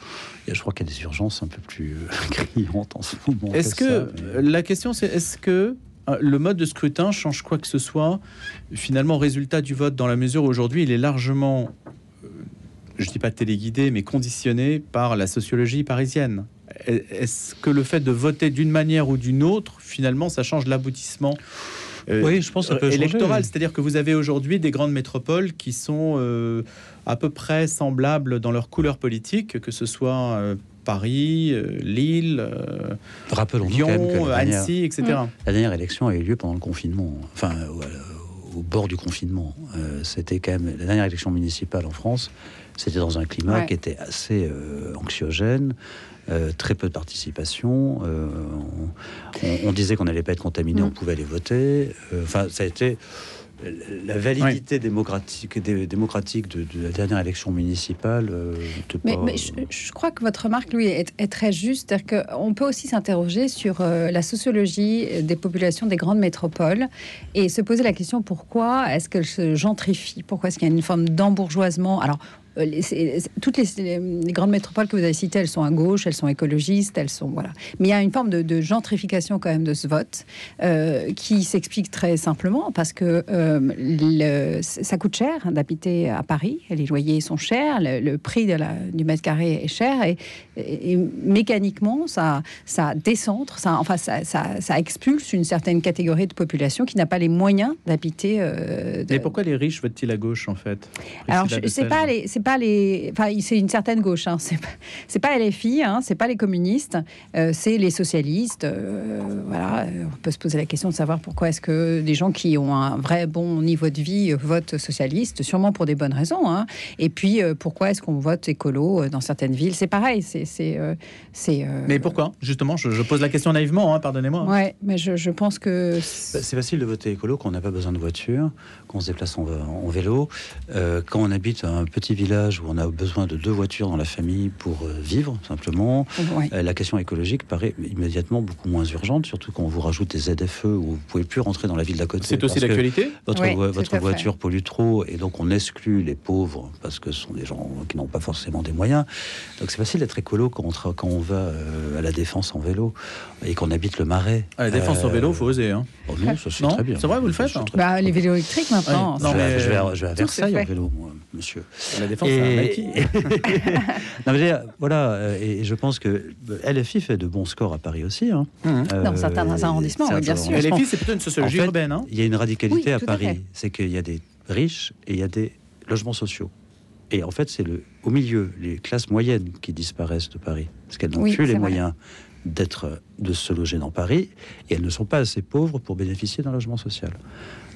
S3: Et je crois qu'il y a des urgences un peu plus criantes en ce moment.
S1: La question, c'est est-ce que le mode de scrutin change quoi que ce soit, finalement, au résultat du vote, dans la mesure où aujourd'hui, il est largement, je ne dis pas téléguidé, mais conditionné par la sociologie parisienne? Est-ce que le fait de voter d'une manière ou d'une autre, finalement, ça change l'aboutissement
S3: oui, je pense que ça peut
S1: électoral, c'est-à-dire que vous avez aujourd'hui des grandes métropoles qui sont à peu près semblables dans leur couleur politique, que ce soit Paris, Lille, Lyon, Annecy, etc.
S3: La dernière élection a eu lieu pendant le confinement, enfin au bord du confinement. C'était quand même la dernière élection municipale en France. C'était dans un climat qui était assez anxiogène. Très peu de participation. On disait qu'on n'allait pas être contaminé, on pouvait aller voter. Enfin, ça a été la validité démocratique de la dernière élection municipale.
S2: Mais je crois que votre remarque, Louis, est très juste. C'est-à-dire qu'on peut aussi s'interroger sur la sociologie des populations des grandes métropoles et se poser la question pourquoi est-ce qu'elles se gentrifient? Pourquoi est-ce qu'il y a une forme d'embourgeoisement? Alors, toutes les grandes métropoles que vous avez citées, elles sont à gauche, elles sont écologistes, elles sont voilà. Mais il y a une forme de gentrification quand même de ce vote qui s'explique très simplement parce que ça coûte cher d'habiter à Paris. Les loyers sont chers, le prix du mètre carré est cher et mécaniquement ça décentre, ça expulse une certaine catégorie de population qui n'a pas les moyens d'habiter.
S1: Mais pourquoi les riches votent-ils à gauche en fait?
S2: Alors c'est c'est une certaine gauche. Hein. C'est pas LFI, hein, c'est pas les communistes, c'est les socialistes. Voilà, on peut se poser la question de savoir pourquoi est-ce que des gens qui ont un vrai bon niveau de vie votent socialiste, sûrement pour des bonnes raisons. Hein. Et puis pourquoi est-ce qu'on vote écolo dans certaines villes? C'est pareil.
S1: Mais pourquoi? Justement, je pose la question naïvement. Hein, pardonnez-moi.
S2: Ouais, mais je pense que
S3: c'est facile de voter écolo quand on n'a pas besoin de voiture, quand on se déplace en vélo, quand on habite un petit village où on a besoin de 2 voitures dans la famille pour vivre simplement.
S2: Ouais.
S3: La question écologique paraît immédiatement beaucoup moins urgente, surtout quand on vous rajoute des ZFE où vous pouvez plus rentrer dans la ville d'à côté.
S1: C'est aussi d'actualité.
S3: Votre voiture pollue trop et donc on exclut les pauvres parce que ce sont des gens qui n'ont pas forcément des moyens. Donc c'est facile d'être écolo quand on va à la Défense en vélo et qu'on habite le Marais.
S1: À la Défense en vélo, faut oser. Hein.
S3: Oh non, ça c'est très bien.
S1: C'est vrai, vous le faites.
S2: Les vélos électriques maintenant.
S3: Ouais. Non, je vais à Versailles en vélo, moi, monsieur.
S1: À la Défense, c'est un maquis.
S3: Non, mais voilà, et je pense que LFI fait de bons scores à Paris aussi. Hein.
S2: Dans certains arrondissements, oui, bien sûr.
S1: LFI, c'est plutôt une sociologie urbaine. Hein.
S3: Il y a une radicalité
S2: à
S3: Paris, c'est qu'il y a des riches et il y a des logements sociaux. Et en fait, c'est au milieu, les classes moyennes qui disparaissent de Paris, parce qu'elles n'ont plus les moyens de se loger dans Paris, et elles ne sont pas assez pauvres pour bénéficier d'un logement social.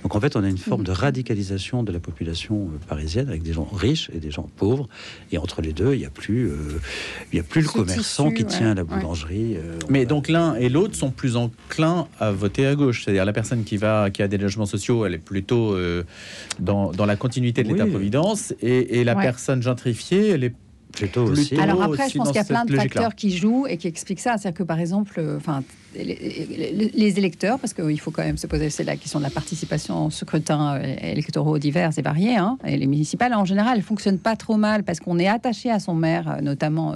S3: Donc en fait, on a une forme de radicalisation de la population parisienne, avec des gens riches et des gens pauvres, et entre les deux, il n'y a plus le commerçant qui tient la boulangerie.
S1: Mais donc l'un et l'autre sont plus enclins à voter à gauche, c'est-à-dire la personne qui a des logements sociaux, elle est plutôt dans la continuité de l'État-providence, et la personne gentrifiée, elle est
S3: aussi.
S2: Alors après, je pense qu'il y a plein de facteurs qui jouent et qui expliquent ça. C'est-à-dire que par exemple, les électeurs, parce qu'il faut quand même se poser la question de la participation aux scrutins électoraux divers et variés, hein, et les municipales en général, elles fonctionnent pas trop mal parce qu'on est attaché à son maire, notamment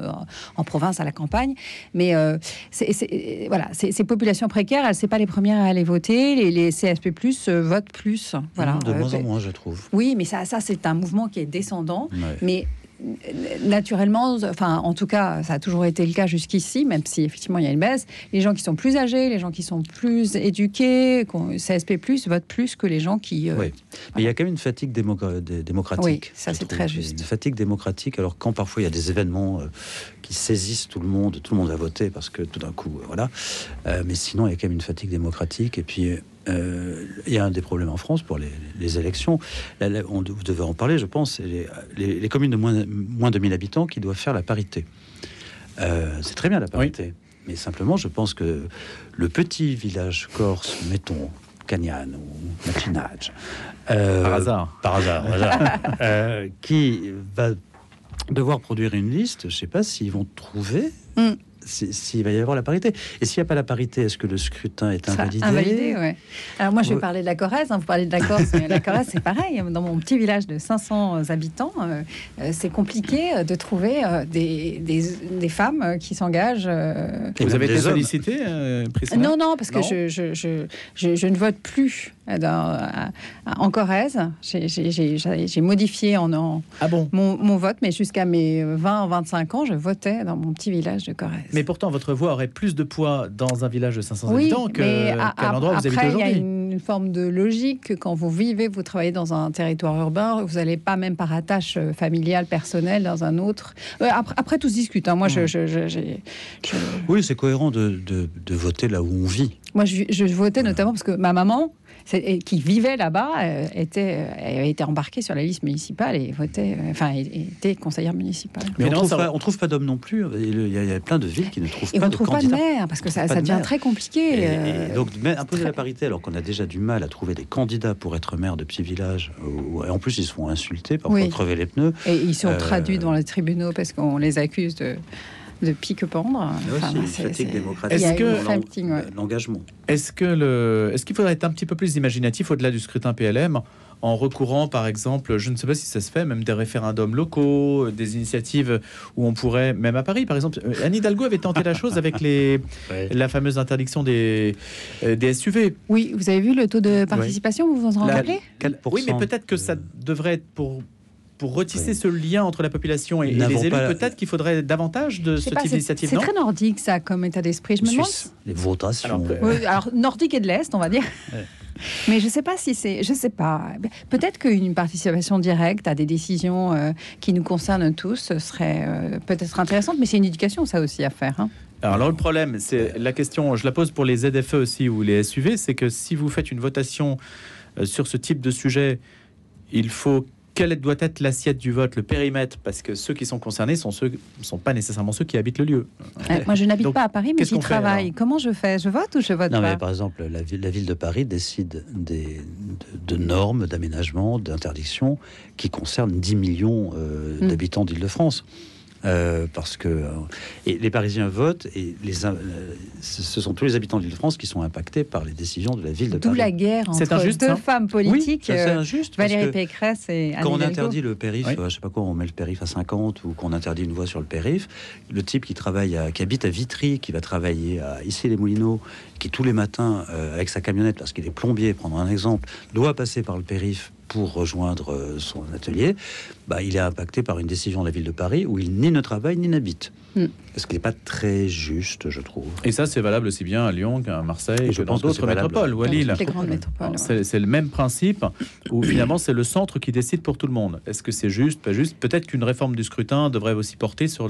S2: en province, à la campagne. Mais ces populations précaires, c'est pas les premières à aller voter. Les CSP+ votent plus. Voilà.
S3: De moins en moins, je trouve.
S2: Oui, mais ça c'est un mouvement qui est descendant. Ouais. Mais naturellement, en tout cas, ça a toujours été le cas jusqu'ici, même si effectivement il y a une baisse. Les gens qui sont plus âgés, les gens qui sont plus éduqués, CSP+, votent plus que les gens qui.
S3: Oui, mais il y a quand même une fatigue démocratique.
S2: Oui, ça c'est très juste.
S3: Une fatigue démocratique. Alors quand parfois il y a des événements qui saisissent tout le monde va voter parce que tout d'un coup, voilà. Mais sinon, il y a quand même une fatigue démocratique. Et puis. Il y a un des problèmes en France pour les élections. Vous devez en parler, je pense. Les communes de moins de 1000 habitants qui doivent faire la parité. C'est très bien la parité. Mais simplement, je pense que le petit village corse, mettons Cagnane ou Machinage,
S1: par hasard,
S3: voilà, qui va devoir produire une liste, je ne sais pas s'ils vont trouver... S'il va y avoir la parité. Et s'il n'y a pas la parité, est-ce que le scrutin est invalidé?
S2: Ouais. Alors moi, je vais parler de la Corrèze. Vous parlez de la Corse, mais la Corrèze, c'est pareil. Dans mon petit village de 500 habitants, c'est compliqué de trouver des femmes qui s'engagent.
S1: Vous avez été sollicité,
S2: Non, parce que je ne vote plus en Corrèze. J'ai modifié mon vote, mais jusqu'à mes 20-25 ans, je votais dans mon petit village de Corrèze.
S1: Mais pourtant, votre voix aurait plus de poids dans un village de 500 habitants qu'à l'endroit où vous habitez aujourd'hui.
S2: Après, il y a une forme de logique. Quand vous vivez, vous travaillez dans un territoire urbain, vous n'allez pas, même par attache familiale, personnelle, dans un autre. Après, tout se discute. Hein. Moi,
S3: Oui, c'est cohérent de voter là où on vit.
S2: Moi, je votais notamment parce que ma maman, qui vivait là-bas, avait été embarquée sur la liste municipale et était conseillère municipale.
S3: Mais on trouve pas d'hommes non plus. Il y a plein de villes qui ne trouvent pas de candidats.
S2: Et on ne trouve pas de maire, parce que ça devient très compliqué.
S3: Et donc, imposer la parité, alors qu'on a déjà du mal à trouver des candidats pour être maire de petits villages, et en plus ils se font insulter, parfois crever les pneus.
S2: Et ils sont traduits devant les tribunaux parce qu'on les accuse de pique-pendre.
S3: C'est une fatigue démocratique. L'engagement.
S1: Est-ce qu'il faudrait être un petit peu plus imaginatif au-delà du scrutin PLM, en recourant, par exemple, je ne sais pas si ça se fait, même des référendums locaux, des initiatives où on pourrait, même à Paris, par exemple, Anne Hidalgo avait tenté la chose avec la fameuse interdiction des SUV.
S2: Oui, vous avez vu le taux de participation, vous vous en rappelez?
S1: Oui, mais peut-être que ça devrait être pour retisser ce lien entre la population et les élus, peut-être qu'il faudrait davantage de ce type d'initiative.
S2: C'est très nordique, ça, comme état d'esprit. Je me demande.
S3: Les votations.
S2: Alors, nordique et de l'Est, on va dire. Mais je ne sais pas si c'est... Je sais pas. Peut-être qu'une participation directe à des décisions qui nous concernent tous serait peut-être intéressante, mais c'est une éducation, ça aussi, à faire. Hein.
S1: Alors le problème, c'est la question, je la pose pour les ZFE aussi ou les SUV, c'est que si vous faites une votation sur ce type de sujet, il faut... Quelle doit être l'assiette du vote, le périmètre? Parce que ceux qui sont concernés sont pas nécessalement ceux qui habitent le lieu.
S2: Moi, je n'habite pas à Paris, mais j'y travaille. Comment je fais? Je vote ou je vote pas?
S3: Mais par exemple, la ville de Paris décide de normes, d'aménagement, d'interdictions qui concernent 10 millions d'habitants d'Île-de-France. Parce que et les Parisiens votent et ce sont tous les habitants d'Île-de-France qui sont impactés par les décisions de la ville de Paris.
S2: D'où la guerre entre
S1: injuste,
S2: deux femmes politiques,
S3: c'est injuste,
S2: Valérie Pécresse et Anne
S3: quand on
S2: Hidalgo.
S3: interdit le périph', je sais pas quoi, on met le périph' à 50 ou qu'on interdit une voie sur le périph', le type qui habite à Vitry, qui va travailler à Issy-les-Moulineaux, qui tous les matins avec sa camionnette, parce qu'il est plombier, prendre un exemple, doit passer par le périph' pour rejoindre son atelier, il est impacté par une décision de la ville de Paris où il ni ne travaille ni n'habite. Ce qui n'est pas très juste, je trouve.
S1: Et ça, c'est valable aussi bien à Lyon qu'à Marseille, que dans d'autres métropoles ou à Lille.
S2: Les grandes métropoles.
S1: C'est le même principe où finalement c'est le centre qui décide pour tout le monde. Est-ce que c'est juste, pas juste? Peut-être qu'une réforme du scrutin devrait aussi porter sur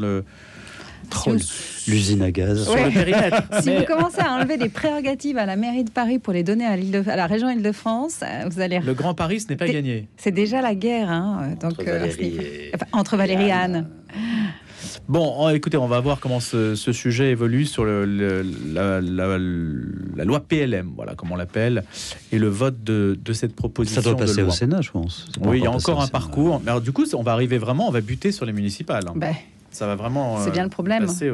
S3: l'usine à gaz.
S1: Sur le périmètre.
S2: Si vous commencez à enlever des prérogatives à la mairie de Paris pour les donner à la région Île-de-France, vous allez...
S1: Le Grand Paris, ce n'est pas gagné.
S2: C'est déjà la guerre, entre Valérie et Anne.
S1: Bon, écoutez, on va voir comment ce sujet évolue sur la loi PLM, voilà comment on l'appelle, et le vote de cette proposition de loi.
S3: Ça doit passer au Sénat, je pense.
S1: Oui, il y a encore un parcours. Mais alors, du coup, on va arriver vraiment, on va buter sur les municipales. Ça va vraiment
S2: c'est bien le problème.
S1: Passer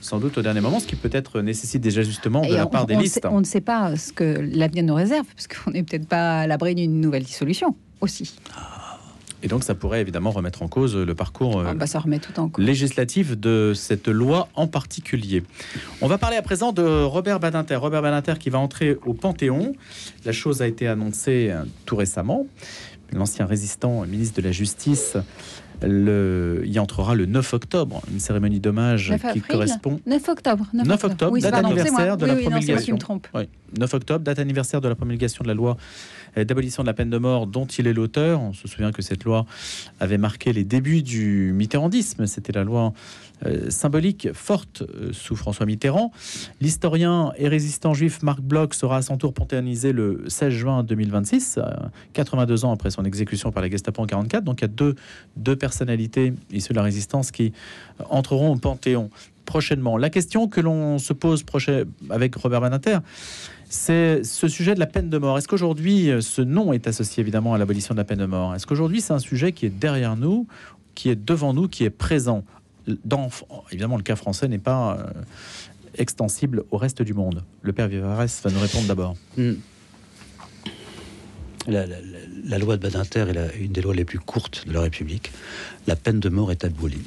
S1: sans doute au dernier moment, ce qui peut-être nécessite des ajustements de la part des listes.
S2: On ne sait pas ce que l'avenir nous réserve, parce qu'on n'est peut-être pas à l'abri d'une nouvelle dissolution aussi.
S1: Et donc ça pourrait évidemment remettre en cause le parcours
S2: ça remet tout en cause.
S1: Législatif de cette loi en particulier. On va parler à présent de Robert Badinter. Robert Badinter qui va entrer au Panthéon. La chose a été annoncée tout récemment. L'ancien résistant ministre de la Justice y entrera le 9 octobre, une cérémonie d'hommage qui correspond...
S2: 9 octobre,
S1: oui, date anniversaire de la promulgation.
S2: 9
S1: octobre, date anniversaire de la promulgation de la loi d'abolition de la peine de mort dont il est l'auteur. On se souvient que cette loi avait marqué les débuts du mitterrandisme. C'était la loi symbolique forte sous François Mitterrand. L'historien et résistant juif Marc Bloch sera à son tour panthéonisé le 16 juin 2026, 82 ans après son exécution par la Gestapo en 44. Donc il y a deux personnalités issues de la résistance qui entreront au Panthéon prochainement. La question que l'on se pose avec Robert Badinter, c'est ce sujet de la peine de mort. Est-ce qu'aujourd'hui, ce nom est associé évidemment à l'abolition de la peine de mort? Est-ce qu'aujourd'hui, c'est un sujet qui est derrière nous, qui est devant nous, qui est présent? Évidemment, le cas français n'est pas extensible au reste du monde. Le père Vivarès va nous répondre d'abord.
S3: La loi de Badinter est une des lois les plus courtes de la République. La peine de mort est abolie.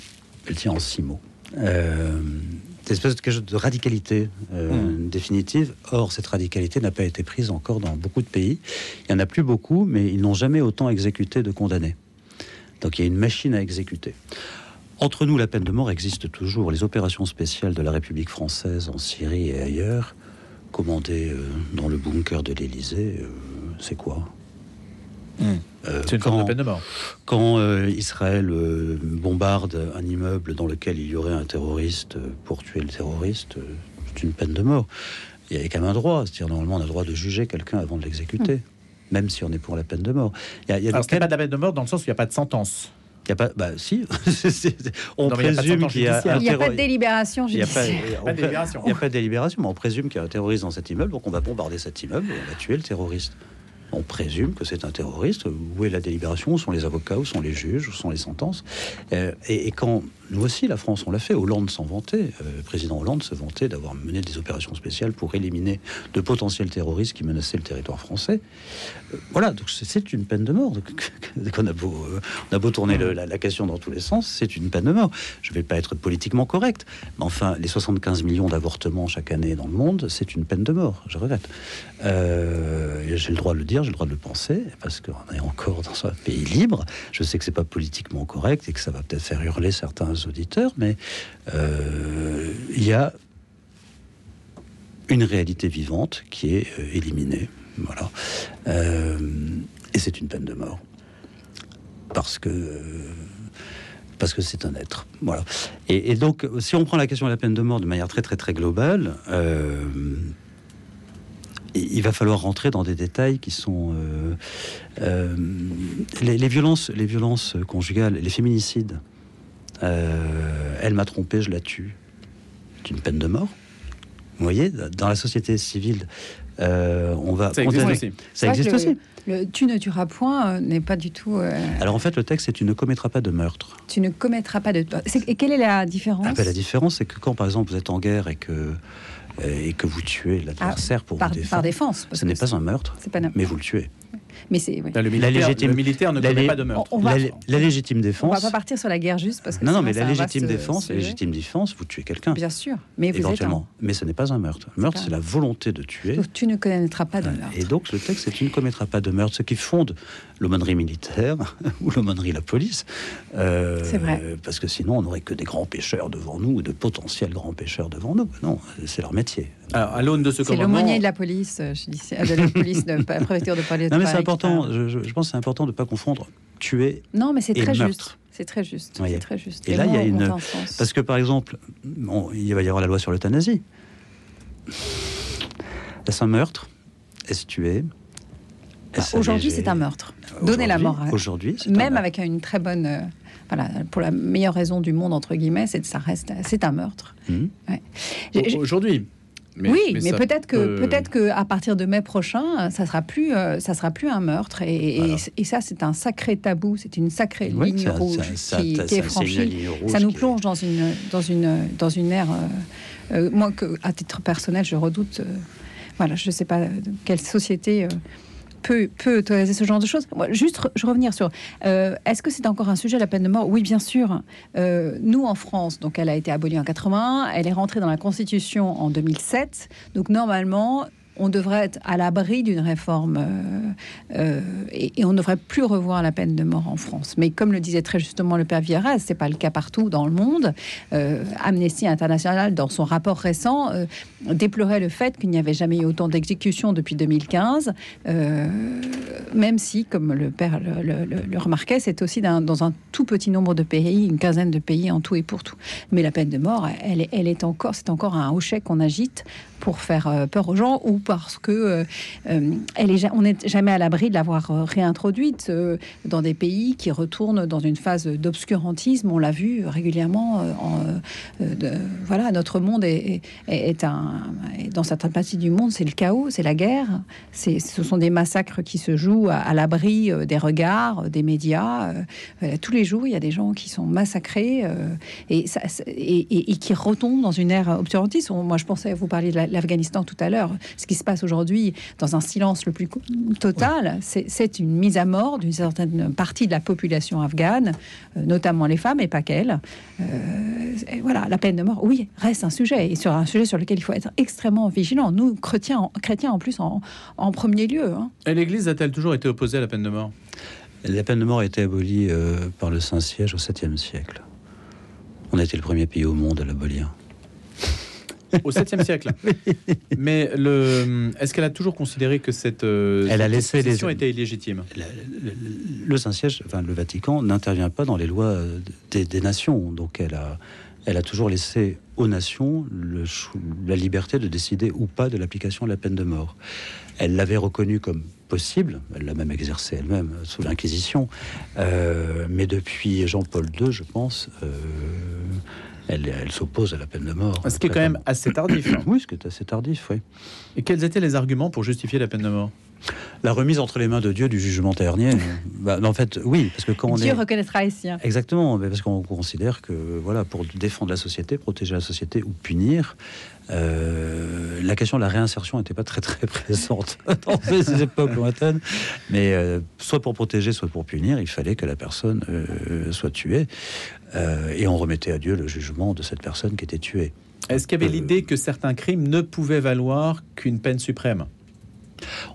S3: Elle tient en 6 mots. C'est une espèce de radicalité définitive. Or, cette radicalité n'a pas été prise encore dans beaucoup de pays. Il n'y en a plus beaucoup, mais ils n'ont jamais autant exécuté de condamnés. Donc il y a une machine à exécuter. Entre nous, la peine de mort existe toujours. Les opérations spéciales de la République française en Syrie et ailleurs, commandées dans le bunker de l'Élysée, c'est quoi ?
S1: C'est une forme de peine de mort.
S3: Quand Israël bombarde un immeuble dans lequel il y aurait un terroriste pour tuer le terroriste, c'est une peine de mort. Il y a quand même un droit. C'est-à-dire, normalement, on a le droit de juger quelqu'un avant de l'exécuter, même si on est pour la peine de mort.
S1: Alors, c'est pas de la peine de mort dans le sens où il n'y a pas de sentence.
S3: Il n'y a pas, si. On présume qu'il y a
S2: il n'y a pas de délibération judiciaire.
S3: Il n'y a pas de délibération, mais on présume qu'il y a un terroriste dans cet immeuble, donc on va bombarder cet immeuble et on va tuer le terroriste. On présume que c'est un terroriste. Où est la délibération? Où sont les avocats? Où sont les juges? Où sont les sentences? Et quand nous aussi, la France, on l'a fait. Hollande s'en vantait. Le président Hollande se vantait d'avoir mené des opérations spéciales pour éliminer de potentiels terroristes qui menaçaient le territoire français. Voilà, donc c'est une peine de mort. On a beau tourner la question dans tous les sens, c'est une peine de mort. Je ne vais pas être politiquement correct, mais enfin, les 75 millions d'avortements chaque année dans le monde, c'est une peine de mort. Je regrette. J'ai le droit de le dire, j'ai le droit de le penser, parce qu'on est encore dans un pays libre. Je sais que c'est pas politiquement correct et que ça va peut-être faire hurler certains auditeurs, mais il y a une réalité vivante qui est éliminée. Voilà. Et c'est une peine de mort. Parce que c'est un être. Voilà. Et donc, si on prend la question de la peine de mort de manière très, très, très globale, il va falloir rentrer dans des détails qui sont... les violences conjugales, les féminicides. Elle m'a trompé, je la tue. C'est une peine de mort. Vous voyez, dans la société civile, on va...
S1: Ça existe aussi.
S2: Ça existe aussi. Le tu ne tueras point n'est pas du tout...
S3: Alors en fait, le texte, c'est tu ne commettras pas de meurtre.
S2: Tu ne commettras pas de... Et quelle est la différence?
S3: La différence, c'est que quand, par exemple, vous êtes en guerre et que vous tuez l'adversaire pour vous défendre...
S2: Par défense.
S3: Ce n'est pas un meurtre, mais vous le tuez.
S2: Mais c'est, oui.
S1: Le militaire ne commet pas de meurtre.
S3: La légitime défense...
S2: On va pas partir sur la guerre juste parce que...
S3: Non, mais la légitime défense, vous tuez quelqu'un.
S2: Bien sûr, mais vous
S3: éventuellement. Mais ce n'est pas un meurtre. Le meurtre, c'est la volonté de tuer.
S2: Donc, tu ne commettras pas de meurtre.
S3: Et donc, le texte, c'est tu ne commettras pas de meurtre, ce qui fonde l'aumônerie militaire ou l'aumônerie la police.
S2: C'est vrai.
S3: Parce que sinon, on n'aurait que des grands pêcheurs devant nous, ou de potentiels grands pêcheurs devant nous. Non, c'est leur métier.
S1: Alors, à l'aune de ce commandement...
S2: C'est l'aumônier de la police, de la police, de la préfecture de police.
S3: Non, mais c'est important. Je pense que c'est important de ne pas confondre tuer.
S2: Non, mais c'est très
S3: meurtre.
S2: juste. C'est très juste.
S3: Oui.
S2: C'est très juste.
S3: Et là, il y a une... Parce que, par exemple, il va y avoir la loi sur l'euthanasie. Est-ce un meurtre? Est-ce tuer?
S2: Aujourd'hui, c'est un meurtre. Donner la mort.
S3: Aujourd'hui, c'est
S2: même avec une très bonne... pour la meilleure raison du monde, entre guillemets, c'est un meurtre. Ouais.
S1: Aujourd'hui.
S2: Mais peut-être que à partir de mai prochain, ça sera plus un meurtre. Et ça, c'est un sacré tabou. C'est une sacrée ligne rouge qui est franchie. Ça nous plonge dans une ère. Moi, à titre personnel, je redoute. Je ne sais pas quelle société peut autoriser ce genre de choses. Moi, juste revenir sur... est-ce que c'est encore un sujet, la peine de mort? Oui, bien sûr. Nous, en France, donc elle a été abolie en 81, elle est rentrée dans la Constitution en 2007. Donc, normalement... on devrait être à l'abri d'une réforme et on ne devrait plus revoir la peine de mort en France. Mais comme le disait très justement le père Vieira, c'est pas le cas partout dans le monde. Amnesty International, dans son rapport récent, déplorait le fait qu'il n'y avait jamais eu autant d'exécutions depuis 2015, même si, comme le père le remarquait, c'est aussi dans un tout petit nombre de pays, une quinzaine de pays en tout et pour tout. Mais la peine de mort, c'est encore un hochet qu'on agite pour faire peur aux gens ou parce que on n'est jamais à l'abri de l'avoir réintroduite dans des pays qui retournent dans une phase d'obscurantisme. On l'a vu régulièrement. Notre monde dans certaines parties du monde, c'est le chaos, c'est la guerre. Ce sont des massacres qui se jouent à l'abri des regards, des médias. Tous les jours, il y a des gens qui sont massacrés et qui retombent dans une ère obscurantiste. Moi, je pensais, vous parliez de l'Afghanistan tout à l'heure. Ce qui se passe aujourd'hui dans un silence le plus total, c'est une mise à mort d'une certaine partie de la population afghane, notamment les femmes et pas qu'elles. La peine de mort, oui, reste un sujet, et sur un sujet sur lequel il faut être extrêmement vigilant. Nous, chrétiens en plus, en premier lieu.
S1: Et l'Église a-t-elle toujours été opposée à la peine de mort?
S3: La peine de mort a été abolie par le Saint-Siège au 7e siècle. On a été le premier pays au monde à l'abolir.
S1: Au 7e siècle. Mais est-ce qu'elle a toujours considéré que cette disposition était illégitime?
S3: Le Saint-Siège, le Vatican, n'intervient pas dans les lois des nations. Donc elle a toujours laissé aux nations la liberté de décider ou pas de l'application de la peine de mort. Elle l'avait reconnue comme possible, elle l'a même exercée elle-même sous l'Inquisition. Mais depuis Jean-Paul II, je pense... Elle s'oppose à la peine de mort.
S1: Ce qui est quand même assez tardif.
S3: Oui, ce qui est assez tardif, oui.
S1: Et quels étaient les arguments pour justifier la peine de mort?
S3: La remise entre les mains de Dieu du jugement dernier. En fait, oui, parce que quand
S2: Dieu reconnaîtra les siens.
S3: Exactement, parce qu'on considère que, pour défendre la société, protéger la société ou punir, la question de la réinsertion n'était pas très très présente dans ces époques lointaines. Mais soit pour protéger, soit pour punir, il fallait que la personne soit tuée. Et on remettait à Dieu le jugement de cette personne qui était tuée.
S1: Est-ce qu'il y avait l'idée que certains crimes ne pouvaient valoir qu'une peine suprême?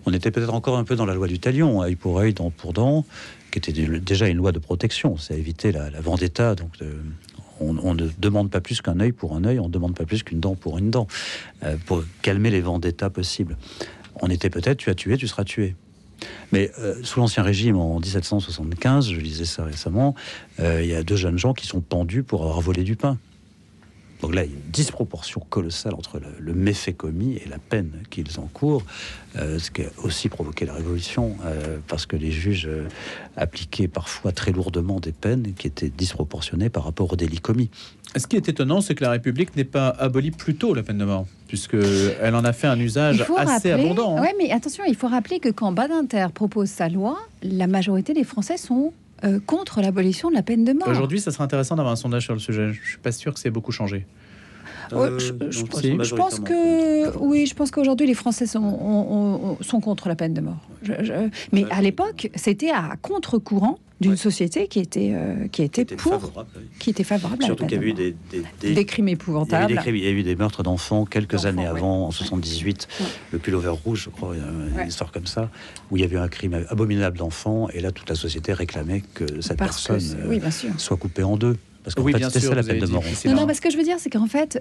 S3: On était peut-être encore un peu dans la loi du talion, œil pour œil, dent pour dent, qui était déjà une loi de protection. Ça évitait la vendetta. Donc on ne demande pas plus qu'un œil pour un œil, on ne demande pas plus qu'une dent pour une dent, pour calmer les vendettas possibles. On était peut-être, tu as tué, tu seras tué. Mais sous l'Ancien Régime, en 1775, je lisais ça récemment, il y a 2 jeunes gens qui sont pendus pour avoir volé du pain. Donc là, il y a une disproportion colossale entre le méfait commis et la peine qu'ils encourent, ce qui a aussi provoqué la Révolution, parce que les juges appliquaient parfois très lourdement des peines qui étaient disproportionnées par rapport aux délits commis.
S1: Ce qui est étonnant, c'est que la République n'ait pas aboli plus tôt la peine de mort, puisqu'elle en a fait un usage assez abondant.
S2: Oui, mais attention, il faut rappeler que quand Badinter propose sa loi, la majorité des Français sont contre l'abolition de la peine de mort.
S1: Aujourd'hui, ça serait intéressant d'avoir un sondage sur le sujet. Je ne suis pas sûr que c'est beaucoup changé.
S2: Je pense que oui, je pense qu'aujourd'hui les Français sont contre la peine de mort. Mais à l'époque, c'était à contre-courant d'une société qui était favorable.
S3: Surtout qu'il y avait eu
S2: des crimes épouvantables.
S3: Il y a eu des meurtres d'enfants quelques années avant, en 78, le pullover rouge, je crois, une histoire comme ça, où il y avait un crime abominable d'enfants, et là toute la société réclamait que cette personne soit coupée en 2. Parce qu'en fait, c'était ça la peine de mort.
S2: Non, ce que je veux dire, c'est qu'en fait,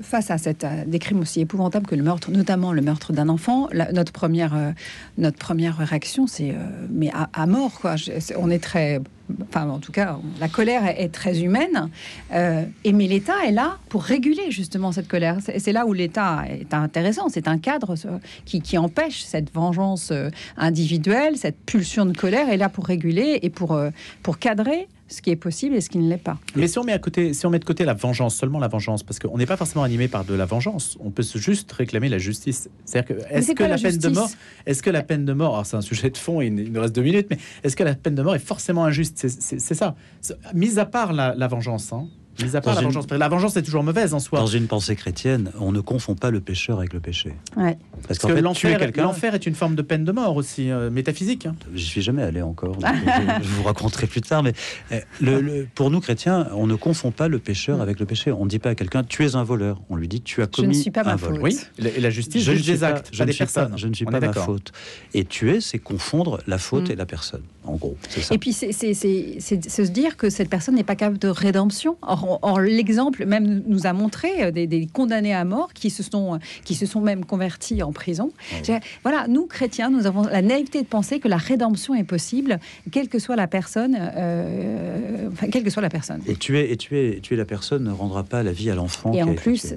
S2: face à des crimes aussi épouvantables que le meurtre, notamment le meurtre d'un enfant, notre première réaction, c'est mais à mort, quoi. On est très... Enfin, en tout cas, la colère est très humaine. Mais l'État est là pour réguler justement cette colère. C'est là où l'État est intéressant. C'est un cadre qui empêche cette vengeance individuelle, cette pulsion de colère, est là pour réguler et pour cadrer ce qui est possible et ce qui ne l'est pas.
S1: Mais si on met de côté la vengeance, seulement la vengeance, parce qu'on n'est pas forcément animé par de la vengeance, on peut juste réclamer la justice. C'est-à-dire que est-ce que la peine de mort, alors c'est un sujet de fond, il nous reste 2 minutes, mais est-ce que la peine de mort est forcément injuste? C'est ça. Mis à part la vengeance, hein. Mis à part la vengeance. La vengeance est toujours mauvaise en soi.
S3: Dans une pensée chrétienne, on ne confond pas le pécheur avec le péché.
S2: Ouais.
S1: Parce que l'enfer est une forme de peine de mort aussi, métaphysique. Hein.
S3: J'y suis jamais allé encore. Donc je vous raconterai plus tard. Mais pour nous chrétiens, on ne confond pas le pécheur avec le péché. On ne dit pas à quelqu'un tu es un voleur. On lui dit tu as commis un vol.
S1: Oui. Et la justice juge des actes, pas des personnes.
S3: Je ne suis pas ma faute. Et tuer, c'est confondre la faute et la personne. En gros, c'est ça.
S2: Et puis c'est se dire que cette personne n'est pas capable de rédemption. Or, l'exemple même nous a montré des condamnés à mort qui se sont même convertis en prison. Voilà, nous chrétiens, nous avons la naïveté de penser que la rédemption est possible, quelle que soit la personne.
S3: Et tuer la personne ne rendra pas la vie à l'enfant.
S2: Et en plus,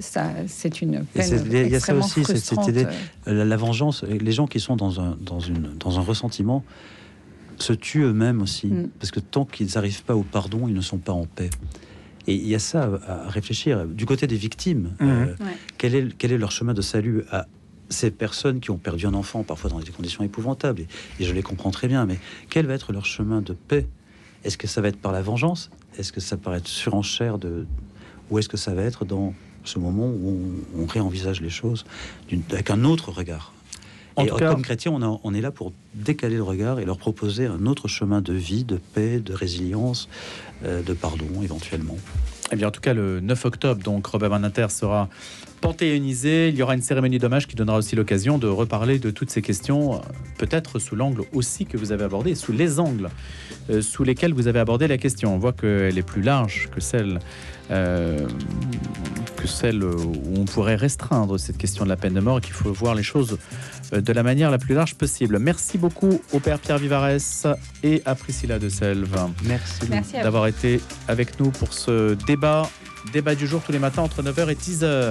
S2: c'est une peine
S3: il y a ça aussi,
S2: frustrante.
S3: La vengeance. Les gens qui sont dans un ressentiment se tuent eux-mêmes aussi, parce que tant qu'ils n'arrivent pas au pardon, ils ne sont pas en paix. Et il y a ça à réfléchir. Du côté des victimes, quel est leur chemin de salut à ces personnes qui ont perdu un enfant, parfois dans des conditions épouvantables, et je les comprends très bien, mais quel va être leur chemin de paix? Est-ce que ça va être par la vengeance? Est-ce que ça va être surenchère ou est-ce que ça va être dans ce moment où on réenvisage les choses avec un autre regard? Et comme chrétiens, on est là pour décaler le regard et leur proposer un autre chemin de vie, de paix, de résilience, de pardon éventuellement.
S1: Eh bien, en tout cas, le 9 octobre, donc, Robert Badinter sera panthéonisé. Il y aura une cérémonie d'hommage qui donnera aussi l'occasion de reparler de toutes ces questions, peut-être sous l'angle aussi que vous avez abordé, sous les angles sous lesquels vous avez abordé la question. On voit qu'elle est plus large que celle où on pourrait restreindre cette question de la peine de mort et qu'il faut voir les choses de la manière la plus large possible. Merci beaucoup au père Pierre Vivarès et à Priscilla de Selve.
S3: Merci
S1: d'avoir été avec nous pour ce débat du jour tous les matins entre 9h et 10h.